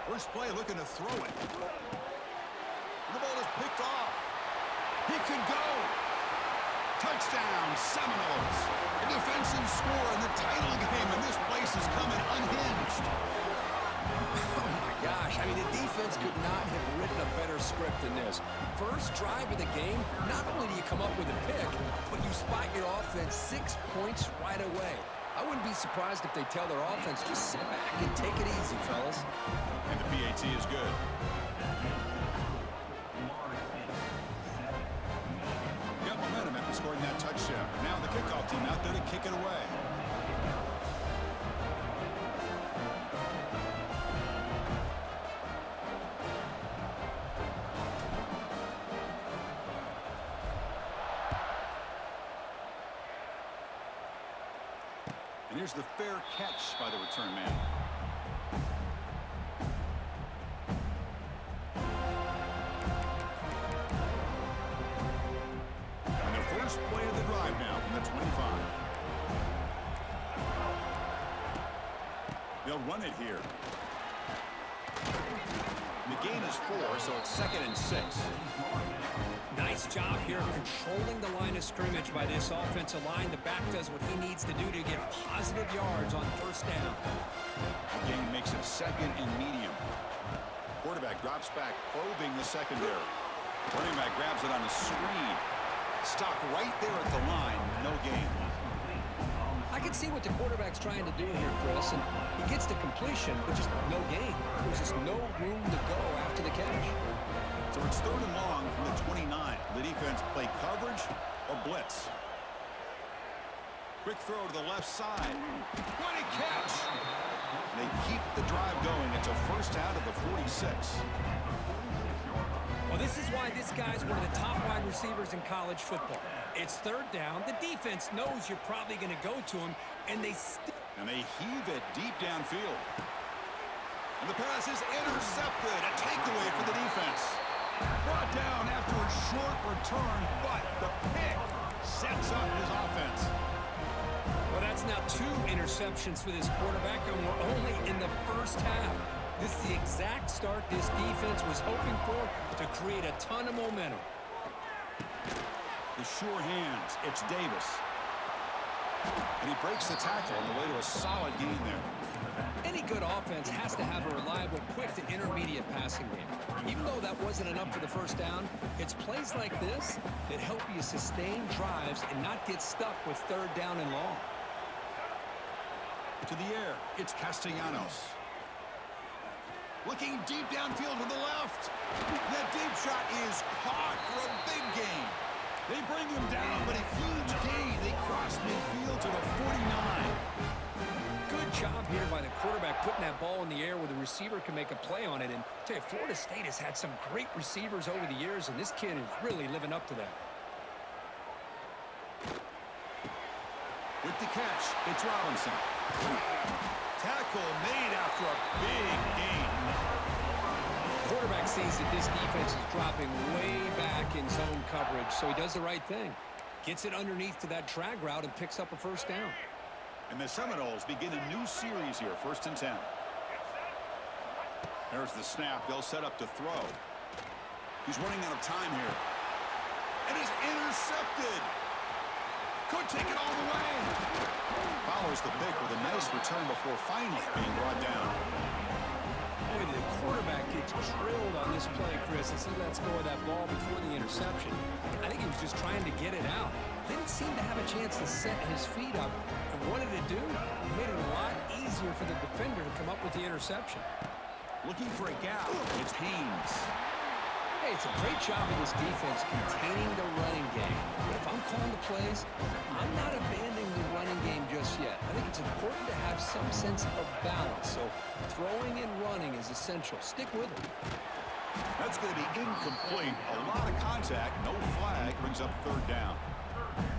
First play looking to throw it. The ball is picked off. He could go. Touchdown, Seminoles. A defensive score in the title game, and this place is coming unhinged. Oh, my gosh. I mean, the defense could not have written a better script than this. First drive of the game, not only do you come up with a pick, but you spot your offense 6 points right away. I wouldn't be surprised if they tell their offense, just sit back and take it easy, fellas. And the PAT is good. Got momentum after scoring that touchdown. Now the kickoff team out there to kick it away. And here's the fair catch by the return man. And the first play of the drive now from the 25. They'll run it here. The gain is 4, so it's 2nd and 6. Nice job here of controlling the line of scrimmage by this offensive line. The back does what he needs to do to get positive yards on first down. The gain makes it 2nd and medium. Quarterback drops back, probing the secondary. Running back grabs it on the screen. Stopped right there at the line. No gain. I can see what the quarterback's trying to do here, Chris, and he gets the completion, but just no gain. There's just no room to go after the catch. So it's 3rd and long from the 29. The defense play coverage or blitz. Quick throw to the left side. What a catch! They keep the drive going. It's a first out of the 46. Well, this is why this guy's one of the top wide receivers in college football. It's 3rd down. The defense knows you're probably going to go to him, and they heave it deep downfield. And the pass is intercepted. A takeaway for the defense. Brought down after a short return, but the pick sets up his offense. Well, that's now 2 interceptions for this quarterback, and we're only in the first half. This is the exact start this defense was hoping for to create a ton of momentum. The sure hands. It's Davis. And he breaks the tackle on the way to a solid gain there. Any good offense has to have a reliable, quick to intermediate passing game. Even though that wasn't enough for the first down, it's plays like this that help you sustain drives and not get stuck with 3rd down and long. To the air, it's Castellanos. Looking deep downfield to the left. That deep shot is caught for a big gain. They bring him down, but a huge gain. They cross midfield to the 49. Good job here by the quarterback putting that ball in the air where the receiver can make a play on it. And I tell you, Florida State has had some great receivers over the years, and this kid is really living up to that. With the catch, it's Robinson. Tackle made after a big gain. Quarterback sees that this defense is dropping way back in zone coverage, so he does the right thing. Gets it underneath to that drag route and picks up a first down. And the Seminoles begin a new series here, 1st and 10. There's the snap. They'll set up to throw. He's running out of time here. And he's intercepted. Could take it all the way. Follows the pick with a nice return before finally being brought down. Boy, the quarterback gets drilled on this play, Chris, as he lets go of that ball before the interception. I think he was just trying to get it out. Didn't seem to have a chance to set his feet up. And what did it do? It made it a lot easier for the defender to come up with the interception. Looking for a gap. It's Haynes. Hey, it's a great job of this defense containing the running game. But if I'm calling the plays, I'm not abandoning the running game just yet. I think it's important to have some sense of balance. So throwing and running is essential. Stick with it. That's going to be incomplete. A lot of contact. No flag. Brings up third down.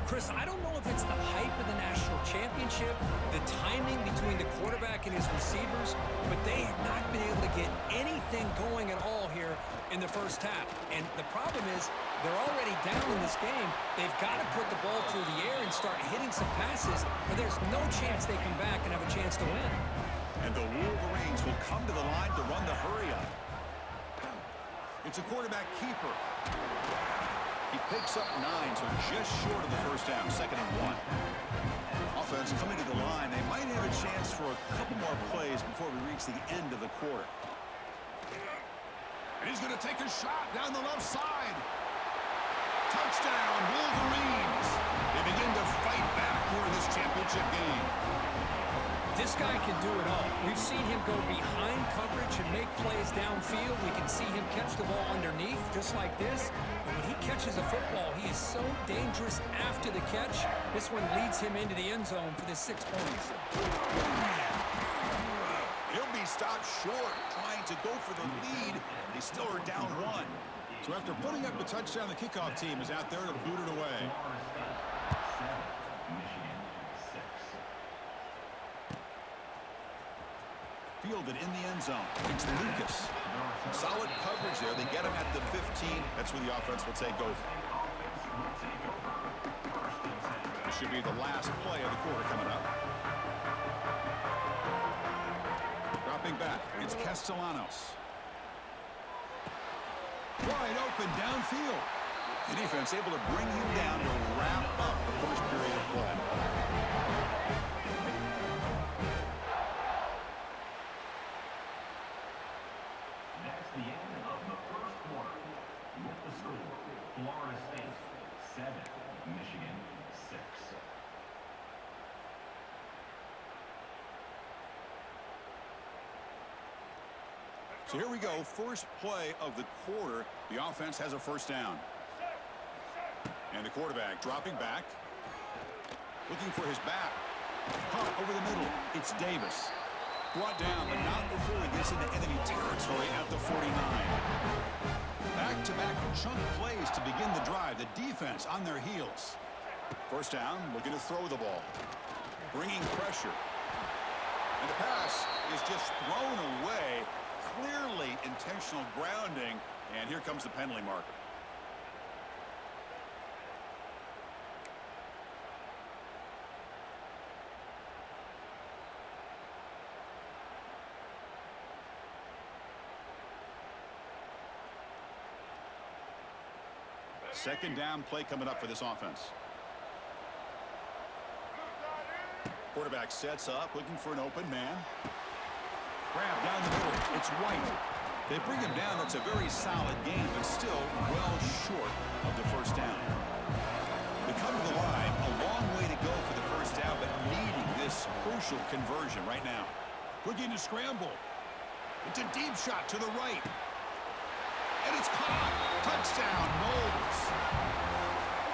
Chris, I don't know if it's the hype of the national championship, the timing between the quarterback and his receivers, but they have not been able to get anything going at all here in the first half. And the problem is they're already down in this game. They've got to put the ball through the air and start hitting some passes, or there's no chance they come back and have a chance to win. And the Wolverines will come to the line to run the hurry up. It's a quarterback keeper. He picks up 9, so just short of the first down, 2nd and 1. Offense coming to the line. They might have a chance for a couple more plays before we reach the end of the quarter. And he's going to take a shot down the left side. Touchdown, Wolverines. They begin to fight back here in this championship game. This guy can do it all. We've seen him go behind coverage and make plays downfield. We can see him catch the ball underneath just like this. And when he catches a football, he is so dangerous after the catch. This one leads him into the end zone for the 6 points. He'll be stopped short, trying to go for the lead. They still are down 1. So after putting up the touchdown, the kickoff team is out there to boot it away. Fielded in the end zone. It's Lucas. Solid coverage there. They get him at the 15. That's where the offense will take over. This should be the last play of the quarter coming up. Dropping back. It's Castellanos. Wide open downfield. The defense able to bring him down to wrap up the first period of play. That's the end of the first quarter. With the score, Florida State 7, Michigan 6. So here we go. First play of the quarter. The offense has a first down. And the quarterback dropping back. Looking for his back. Pump over the middle. It's Davis. Brought down, but not before he gets into enemy territory at the 49. Back-to-back chunk plays to begin the drive. The defense on their heels. First down, looking to throw the ball. Bringing pressure. And the pass is just thrown away. Clearly intentional grounding. And here comes the penalty marker. Second down play coming up for this offense. Quarterback sets up, looking for an open man. Grab down the middle. It's White. They bring him down. That's a very solid game, but still well short of the first down. They come to the line. A long way to go for the first down, but needing this crucial conversion right now. Looking to scramble. It's a deep shot to the right. And it's caught. Touchdown, Knowles.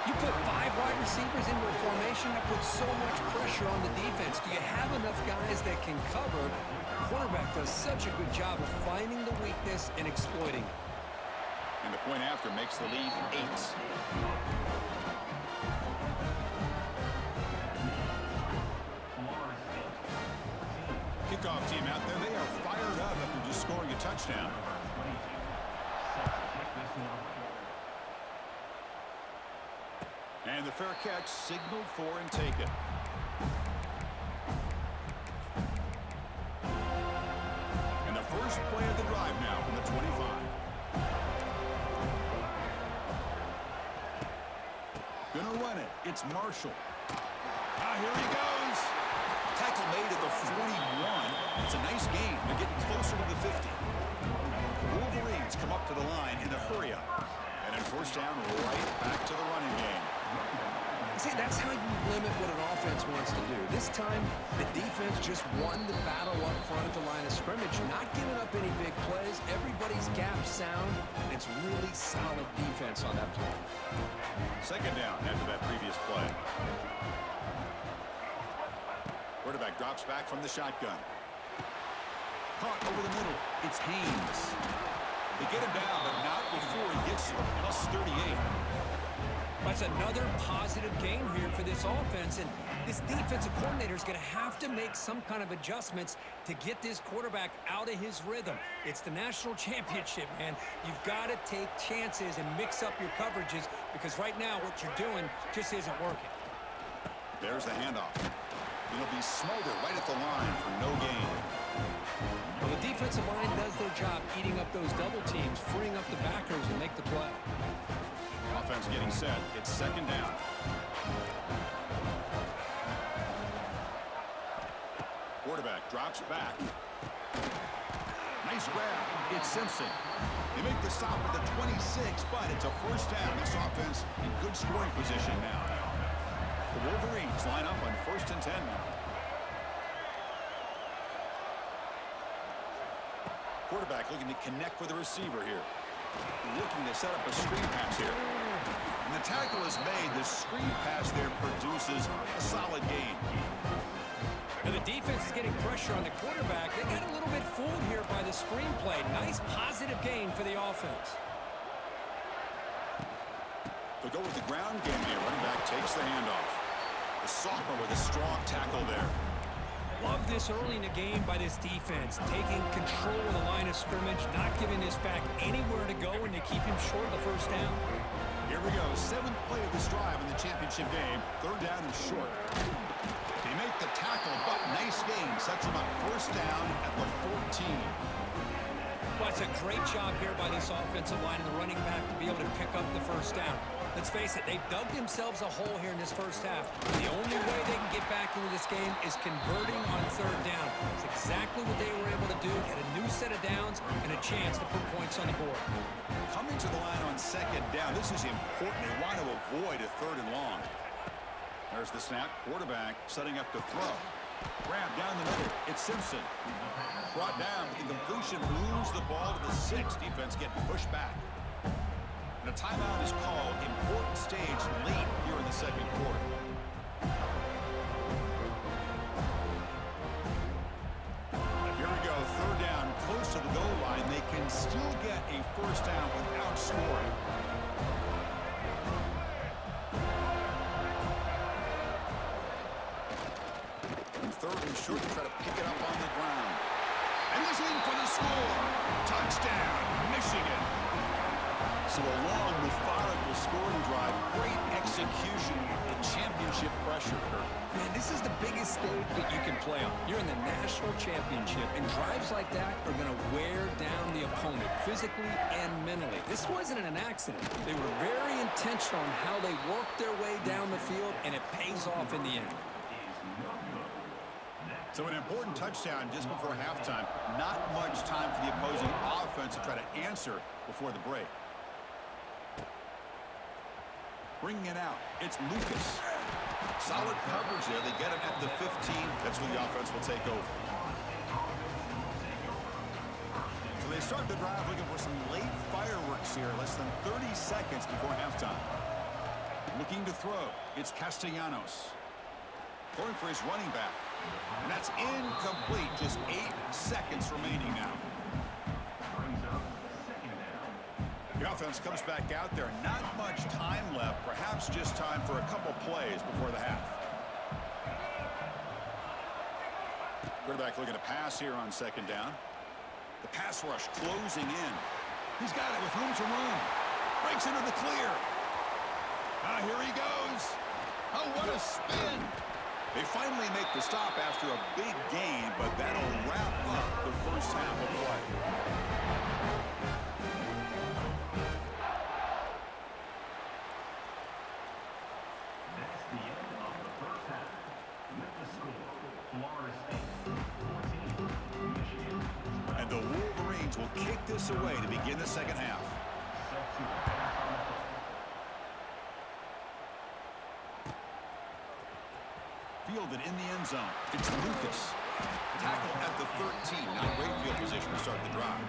You put 5 wide receivers into a formation that puts so much pressure on the defense. Do you have enough guys that can cover? The quarterback does such a good job of finding the weakness and exploiting it. And the point after makes the lead 8. Kickoff team out there. They are fired up after just scoring a touchdown. And the fair catch signaled for and taken. And the first play of the drive now from the 25. Gonna run it. It's Marshall. Here he goes. Tackle made at the 41. It's a nice game. They're getting closer to the 50. Wolverines come up to the line in the hurry up. And then first down right back to the running game. See, that's how you limit what an offense wants to do. This time, the defense just won the battle up front at the line of scrimmage, not giving up any big plays. Everybody's gap sound. It's really solid defense on that play. Second down after that previous play. Quarterback drops back from the shotgun. Caught over the middle. It's Haynes. They get him down, but not before he gets to the plus 38. That's another positive game here for this offense, and this defensive coordinator is going to have to make some kind of adjustments to get this quarterback out of his rhythm. It's the national championship, man. You've got to take chances and mix up your coverages because right now what you're doing just isn't working. There's the handoff. It'll be Smolder right at the line for no gain. Well, the defensive line does their job eating up those double teams, freeing up the backers to make the play. Offense getting set. It's second down. Quarterback drops back. Nice grab. It's Simpson. They make the stop at the 26, but it's a first down. This offense in good scoring position now. The Wolverines line up on 1st and 10 now. Quarterback looking to connect with the receiver here. Looking to set up a screen pass here. And the tackle is made. The screen pass there produces a solid gain. And the defense is getting pressure on the quarterback. They got a little bit fooled here by the screen play. Nice positive gain for the offense. They'll go with the ground game here. Running back takes the handoff. The sophomore with a strong tackle there. Love this early in the game by this defense, taking control of the line of scrimmage, not giving this back anywhere to go, and they keep him short of the first down. Here we go. 7th play of this drive in the championship game. 3rd down and short. They make the tackle, but nice gain. Sets them up 1st down at the 14. Well, it's a great job here by this offensive line and the running back to be able to pick up the first down. Let's face it, they've dug themselves a hole here in this first half. The only way they can get back into this game is converting on 3rd down. It's exactly what they were able to do, get a new set of downs and a chance to put points on the board. Coming to the line on 2nd down, this is important. They want to avoid a 3rd and long. There's the snap. Quarterback setting up to throw. Grab down the middle. It's Simpson. Brought down with the completion. Moves the ball to the 6. Defense getting pushed back. And a timeout is called. Important stage late here in the 2nd quarter. Here we go. 3rd down, close to the goal line. They can still get a first down without scoring. And 3rd and short to try to pick it up on the ground. And this in for the score. Touchdown, Michigan. So a long, methodical scoring drive. Great execution and championship pressure, Kurt. Man, this is the biggest stage that you can play on. You're in the national championship, and drives like that are going to wear down the opponent physically and mentally. This wasn't an accident. They were very intentional on how they worked their way down the field, and it pays off in the end. So an important touchdown just before halftime. Not much time for the opposing offense to try to answer before the break. Bringing it out, it's Lucas. Solid coverage there. They get him at the 15. That's when the offense will take over. So they start the drive looking for some late fireworks here. Less than 30 seconds before halftime. Looking to throw. It's Castellanos. Throwing for his running back. And that's incomplete. Just 8 seconds remaining now. The offense comes back out there. Not much time left. Perhaps just time for a couple plays before the half. Quarterback looking to pass here on 2nd down. The pass rush closing in. He's got it with room to run. Breaks into the clear. Ah, here he goes. Oh, what a spin. They finally make the stop after a big gain, but that'll wrap up the first half of play. That's the end of the first half. With the score, Florida State 14, Michigan. And the Wolverines will kick this away to begin the second half. Set to pass on the play. Fielded in the end zone. It's Lucas. Tackle at the 13. Not a great field position to start the drive.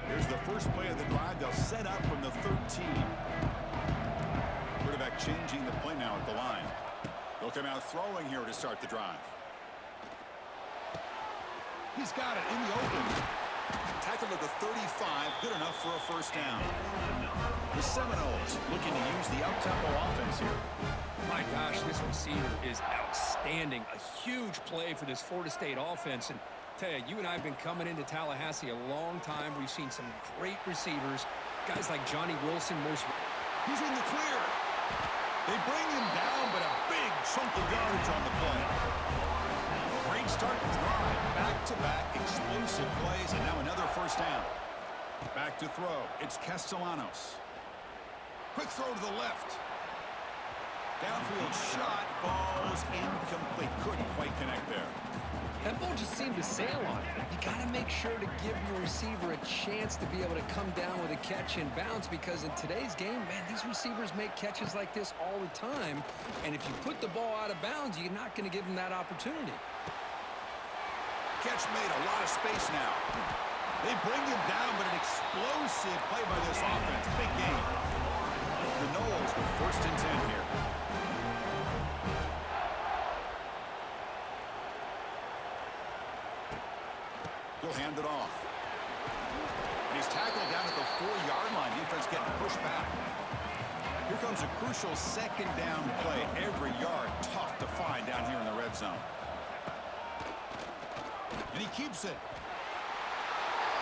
Here's the set up from the 13. Quarterback changing the play now at the line. They'll come out throwing here to start the drive. He's got it in the open. Tackled at the 35, good enough for a first down. The Seminoles looking to use the up-tempo offense here. My gosh, this receiver is outstanding. A huge play for this Florida State offense. And tell you, you and I have been coming into Tallahassee a long time. We've seen some great receivers. Guys like Johnny Wilson. He's in the clear. They bring him down, but a big chunk of yardage on the play. Great start to the drive. Back-to-back explosive plays, and now another first down. Back to throw. It's Castellanos. Quick throw to the left. Downfield shot falls incomplete. Couldn't quite connect there. That ball just seemed to sail on it. You got to make sure to give your receiver a chance to be able to come down with a catch and bounce, because in today's game, man, these receivers make catches like this all the time. And if you put the ball out of bounds, you're not going to give them that opportunity. Catch made, a lot of space now. They bring him down, but an explosive play by this offense. Big game. The Noles with first and 10 here. He'll hand it off. And he's tackled down at the 4-yard line. Defense getting pushed back. Here comes a crucial second down play. Every yard tough to find down here in the red zone. And he keeps it.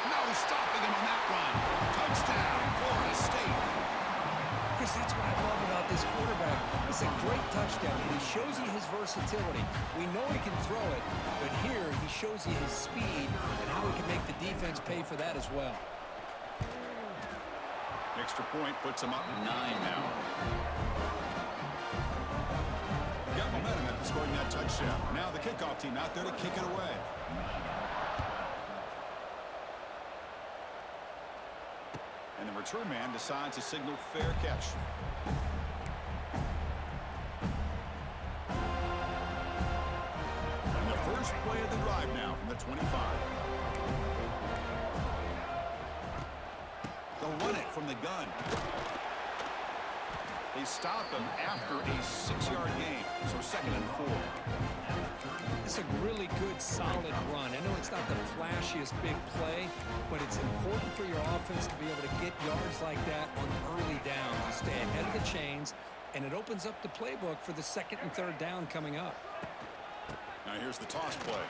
No stopping him on that run. Touchdown, Florida State. Chris, that's what I love about this quarterback. It's a great touchdown. He shows you his versatility. We know he can throw it, but here he shows you his speed and how he can make the defense pay for that as well. Extra point puts him up 9 now. Got momentum after scoring that touchdown. Now the kickoff team out there to kick it away. And the return man decides to signal fair catch. And the first play of the drive now from the 25. They'll run it from the gun. They stop him after a 6-yard gain, so 2nd and 4. It's a really good, solid run. I know it's not the flashiest big play, but it's important for your offense to be able to get yards like that on early downs. You stay ahead of the chains, and it opens up the playbook for the 2nd and 3rd down coming up. Now here's the toss play.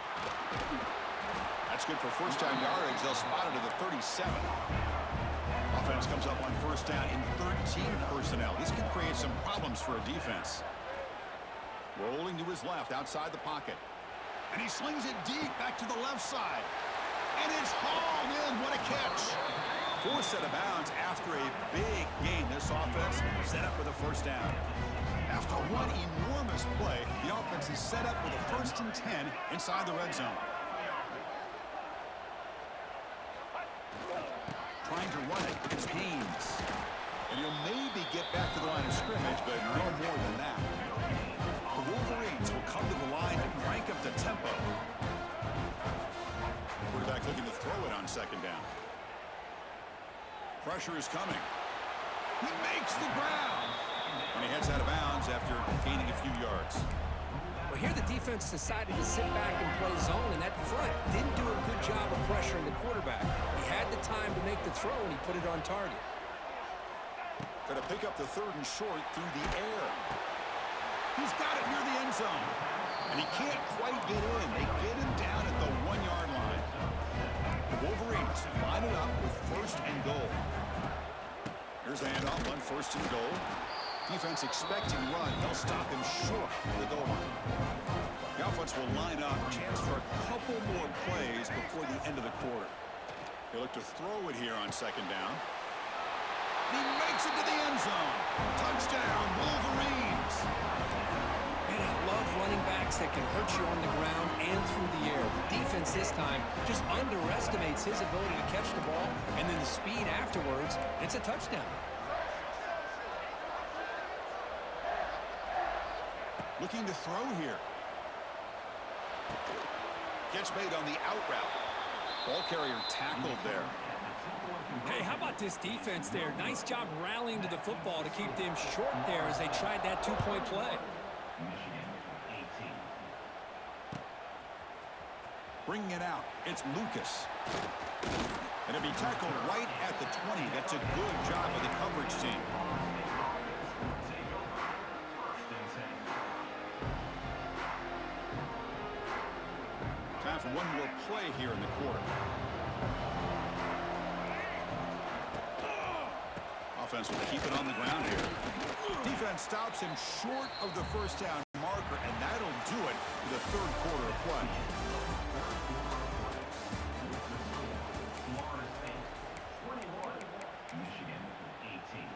That's good for first down yardage. They'll spot it at the 37. Offense comes up on first down in 13 personnel. This can create some problems for a defense. Rolling to his left outside the pocket. And he slings it deep back to the left side. And it's hauled in. What a catch. 4 set of bounds after a big gain. This offense set up with a first down. After one enormous play, the offense is set up with a 1st and 10 inside the red zone. Trying to run it. It's Haynes. And he'll maybe get back to the line of scrimmage, but no more than that. The Wolverines will come to the line to crank up the tempo. Quarterback looking to throw it on 2nd down. Pressure is coming. He makes the ground. And he heads out of bounds after gaining a few yards. Well, here the defense decided to sit back and play zone, and that front didn't do a good job of pressuring the quarterback. He had the time to make the throw, and he put it on target. Going to pick up the 3rd and short through the air. He's got it near the end zone. And he can't quite get in. They get him down at the 1-yard line. The Wolverines line it up with 1st and goal. Here's the handoff on 1st and goal. Defense expecting run. They'll stop him short of the goal line. The offense will line up. Chance for a couple more plays before the end of the quarter. They look to throw it here on 2nd down. He makes it to the end zone. Touchdown, Wolverines. Man, I love running backs that can hurt you on the ground and through the air. The defense this time just underestimates his ability to catch the ball, and then the speed afterwards, it's a touchdown. Looking to throw here. Catch made on the out route. Ball carrier tackled there. Hey, how about this defense there? Nice job rallying to the football to keep them short there as they tried that two-point play. Michigan, 18. Bringing it out, it's Lucas. And it'll be tackled right at the 20. That's a good job of the coverage team. Take over. First and 10. Time for one more play here in the quarter. Offense will keep it on the ground here. Defense stops him short of the first down marker, and that'll do it for the third quarter of play. Florida State, 21. Michigan, 18.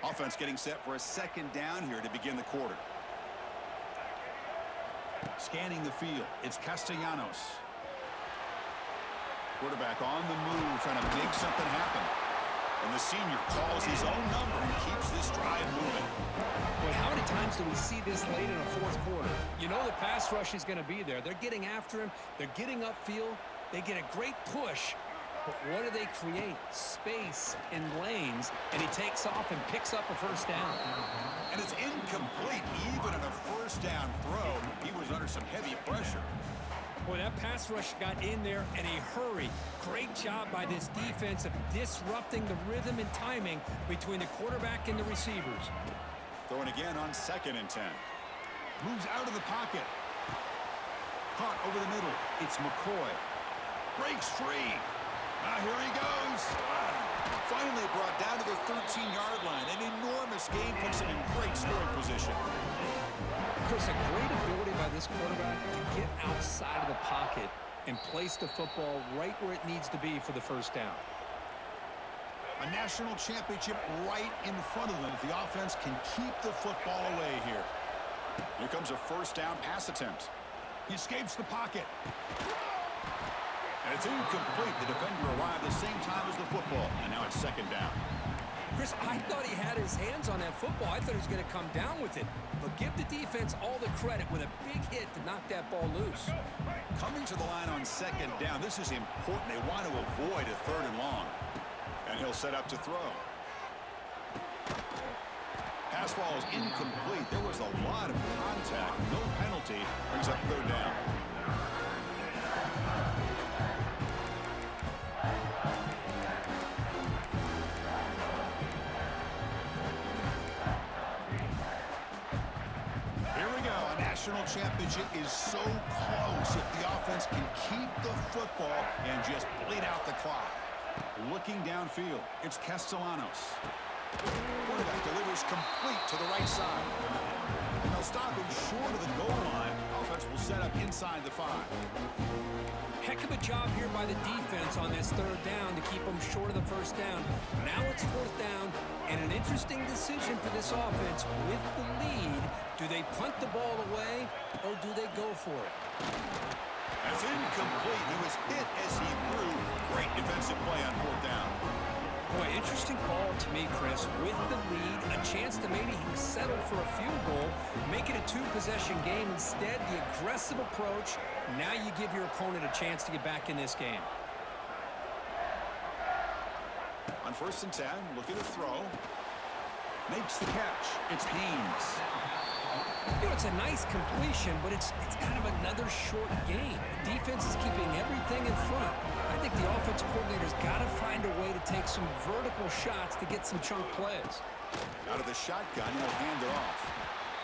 Offense getting set for a second down here to begin the quarter. Scanning the field, it's Castellanos. Quarterback on the move, trying to make something happen. And the senior calls his own number and keeps this drive moving. Boy, how many times do we see this late in a fourth quarter? You know the pass rush is going to be there. They're getting after him. They're getting upfield. They get a great push. But what do they create? Space in lanes, and he takes off and picks up a first down. And it's incomplete. Even on a first down throw, he was under some heavy pressure. Boy, that pass rush got in there in a hurry. Great job by this defense of disrupting the rhythm and timing between the quarterback and the receivers. Throwing again on 2nd and 10. Moves out of the pocket. Caught over the middle. It's McCoy. Breaks free. Now here he goes. Finally brought down to the 13-yard line. An enormous gain puts him in great scoring position. Chris, a great ability by this quarterback to get outside of the pocket and place the football right where it needs to be for the first down. A national championship right in front of them if the offense can keep the football away here. Here comes a first down pass attempt. He escapes the pocket. And it's incomplete. The defender arrived the same time as the football, and now it's 2nd down. Chris, I thought he had his hands on that football. I thought he was going to come down with it. But give the defense all the credit with a big hit to knock that ball loose. Coming to the line on 2nd down, this is important. They want to avoid a 3rd and long. And he'll set up to throw. Pass ball is incomplete. There was a lot of contact. No penalty. Brings up 3rd down. National championship is so close if the offense can keep the football and just bleed out the clock. Looking downfield, it's Castellanos. Quarterback delivers complete to the right side. And they'll stop him short of the goal line. Offense will set up inside the 5. Heck of a job here by the defense on this 3rd down to keep them short of the first down. Now it's 4th down, and an interesting decision for this offense with the lead. Do they punt the ball away, or do they go for it? That's incomplete. He was hit as he threw. Great defensive play on 4th down. Boy, interesting call to me, Chris. With the lead, a chance to maybe settle for a field goal, make it a 2-possession game. Instead, the aggressive approach. Now you give your opponent a chance to get back in this game. On 1st and 10, looking to throw. Makes the catch. It's Haynes. You know, it's a nice completion, but it's kind of another short game. The defense is keeping everything in front. I think the offensive coordinator's got to find a way to take some vertical shots to get some chunk plays. Out of the shotgun, he'll hand it off.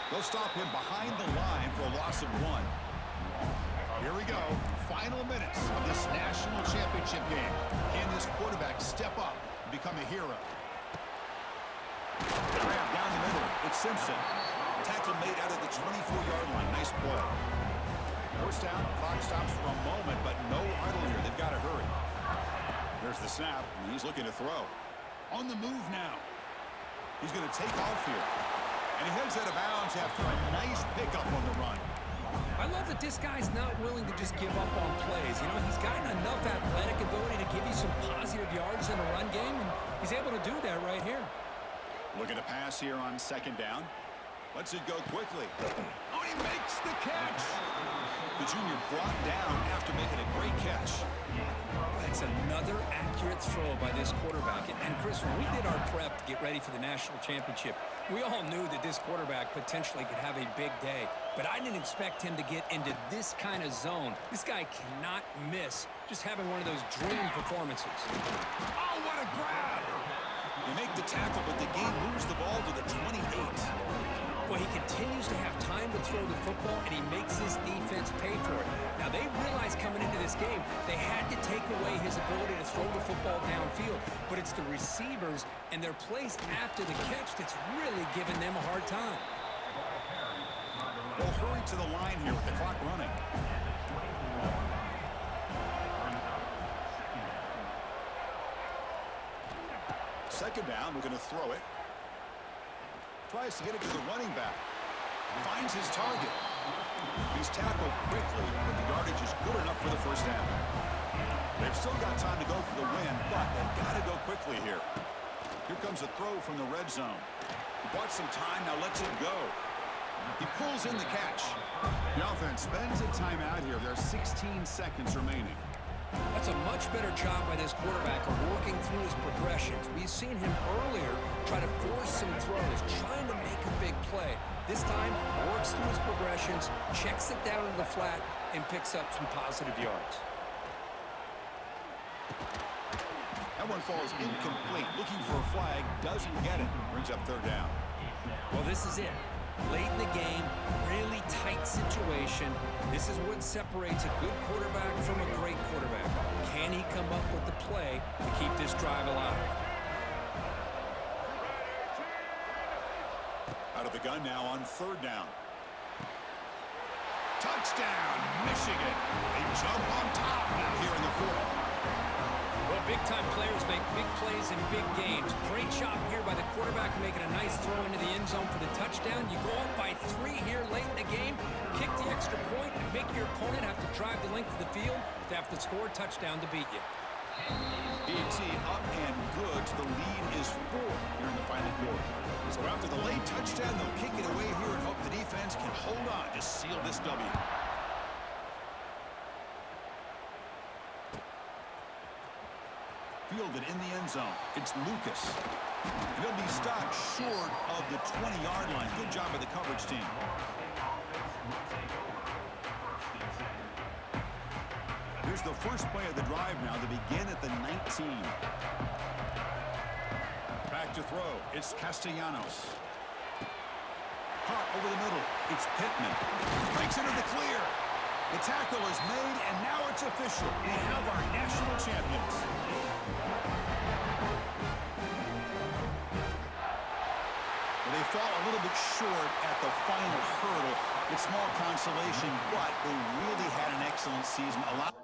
They'll stop him behind the line for a loss of 1. Here we go. Final minutes of this national championship game. Can this quarterback step up and become a hero? Grab down the middle. It's Simpson. Tackle made out of the 24-yard line. Nice play. First down. Clock stops for a moment, but no huddle here. They've got to hurry. There's the snap, and he's looking to throw. On the move now. He's going to take off here. And he heads out of bounds after a nice pickup on the run. I love that this guy's not willing to just give up on plays. You know, he's gotten enough athletic ability to give you some positive yards in a run game, and he's able to do that right here. Looking to pass here on second down. Lets it go quickly. Oh, he makes the catch. The junior brought down after making a great catch. That's another accurate throw by this quarterback. And Chris, when we did our prep to get ready for the national championship, we all knew that this quarterback potentially could have a big day. But I didn't expect him to get into this kind of zone. This guy cannot miss just having one of those dream performances. Oh, what a grab! They make the tackle, but the game moves the ball to the 28. Well, he continues to have time to throw the football, and he makes his defense pay for it. Now, they realized coming into this game they had to take away his ability to throw the football downfield, but it's the receivers and their plays after the catch that's really giving them a hard time. They'll hurry to the line here with the clock running. Second down, we're going to throw it. Tries to get it to the running back. Finds his target. He's tackled quickly, but the yardage is good enough for the first down. They've still got time to go for the win, but they've got to go quickly here. Here comes a throw from the red zone. He bought some time, now lets it go. He pulls in the catch. The offense spends a timeout here. There are 16 seconds remaining. That's a much better job by this quarterback of working through his progressions. We've seen him earlier try to force some throws, trying to make a big play. This time, works through his progressions, checks it down to the flat, and picks up some positive yards. That one falls incomplete. Looking for a flag, doesn't get it. Brings up third down. Well, this is it. Late in the game, really tight situation. This is what separates a good quarterback from a great quarterback. Can he come up with the play to keep this drive alive? Out of the gun now on third down. Touchdown, Michigan. They jump on top now here in the fourth. Well, big-time players make big plays in big games. Great job here by the quarterback making a nice throw into the end zone for the touchdown. You go up by 3 here late in the game, kick the extra point, and make your opponent have to drive the length of the field to have to score a touchdown to beat you. B&T up and good. The lead is 4 here in the final quarter. So after the late touchdown, they'll kick it away here and hope the defense can hold on to seal this W. Fielded in the end zone. It's Lucas. And he'll be stopped short of the 20-yard line. Good job by the coverage team. Here's the first play of the drive now to begin at the 19. Back to throw. It's Castellanos. Hot over the middle. It's Pittman. Breaks into the clear. The tackle is made, and now it's official. We have our national champions. Well, they fall a little bit short at the final hurdle. It's small consolation, but they really had an excellent season. A lot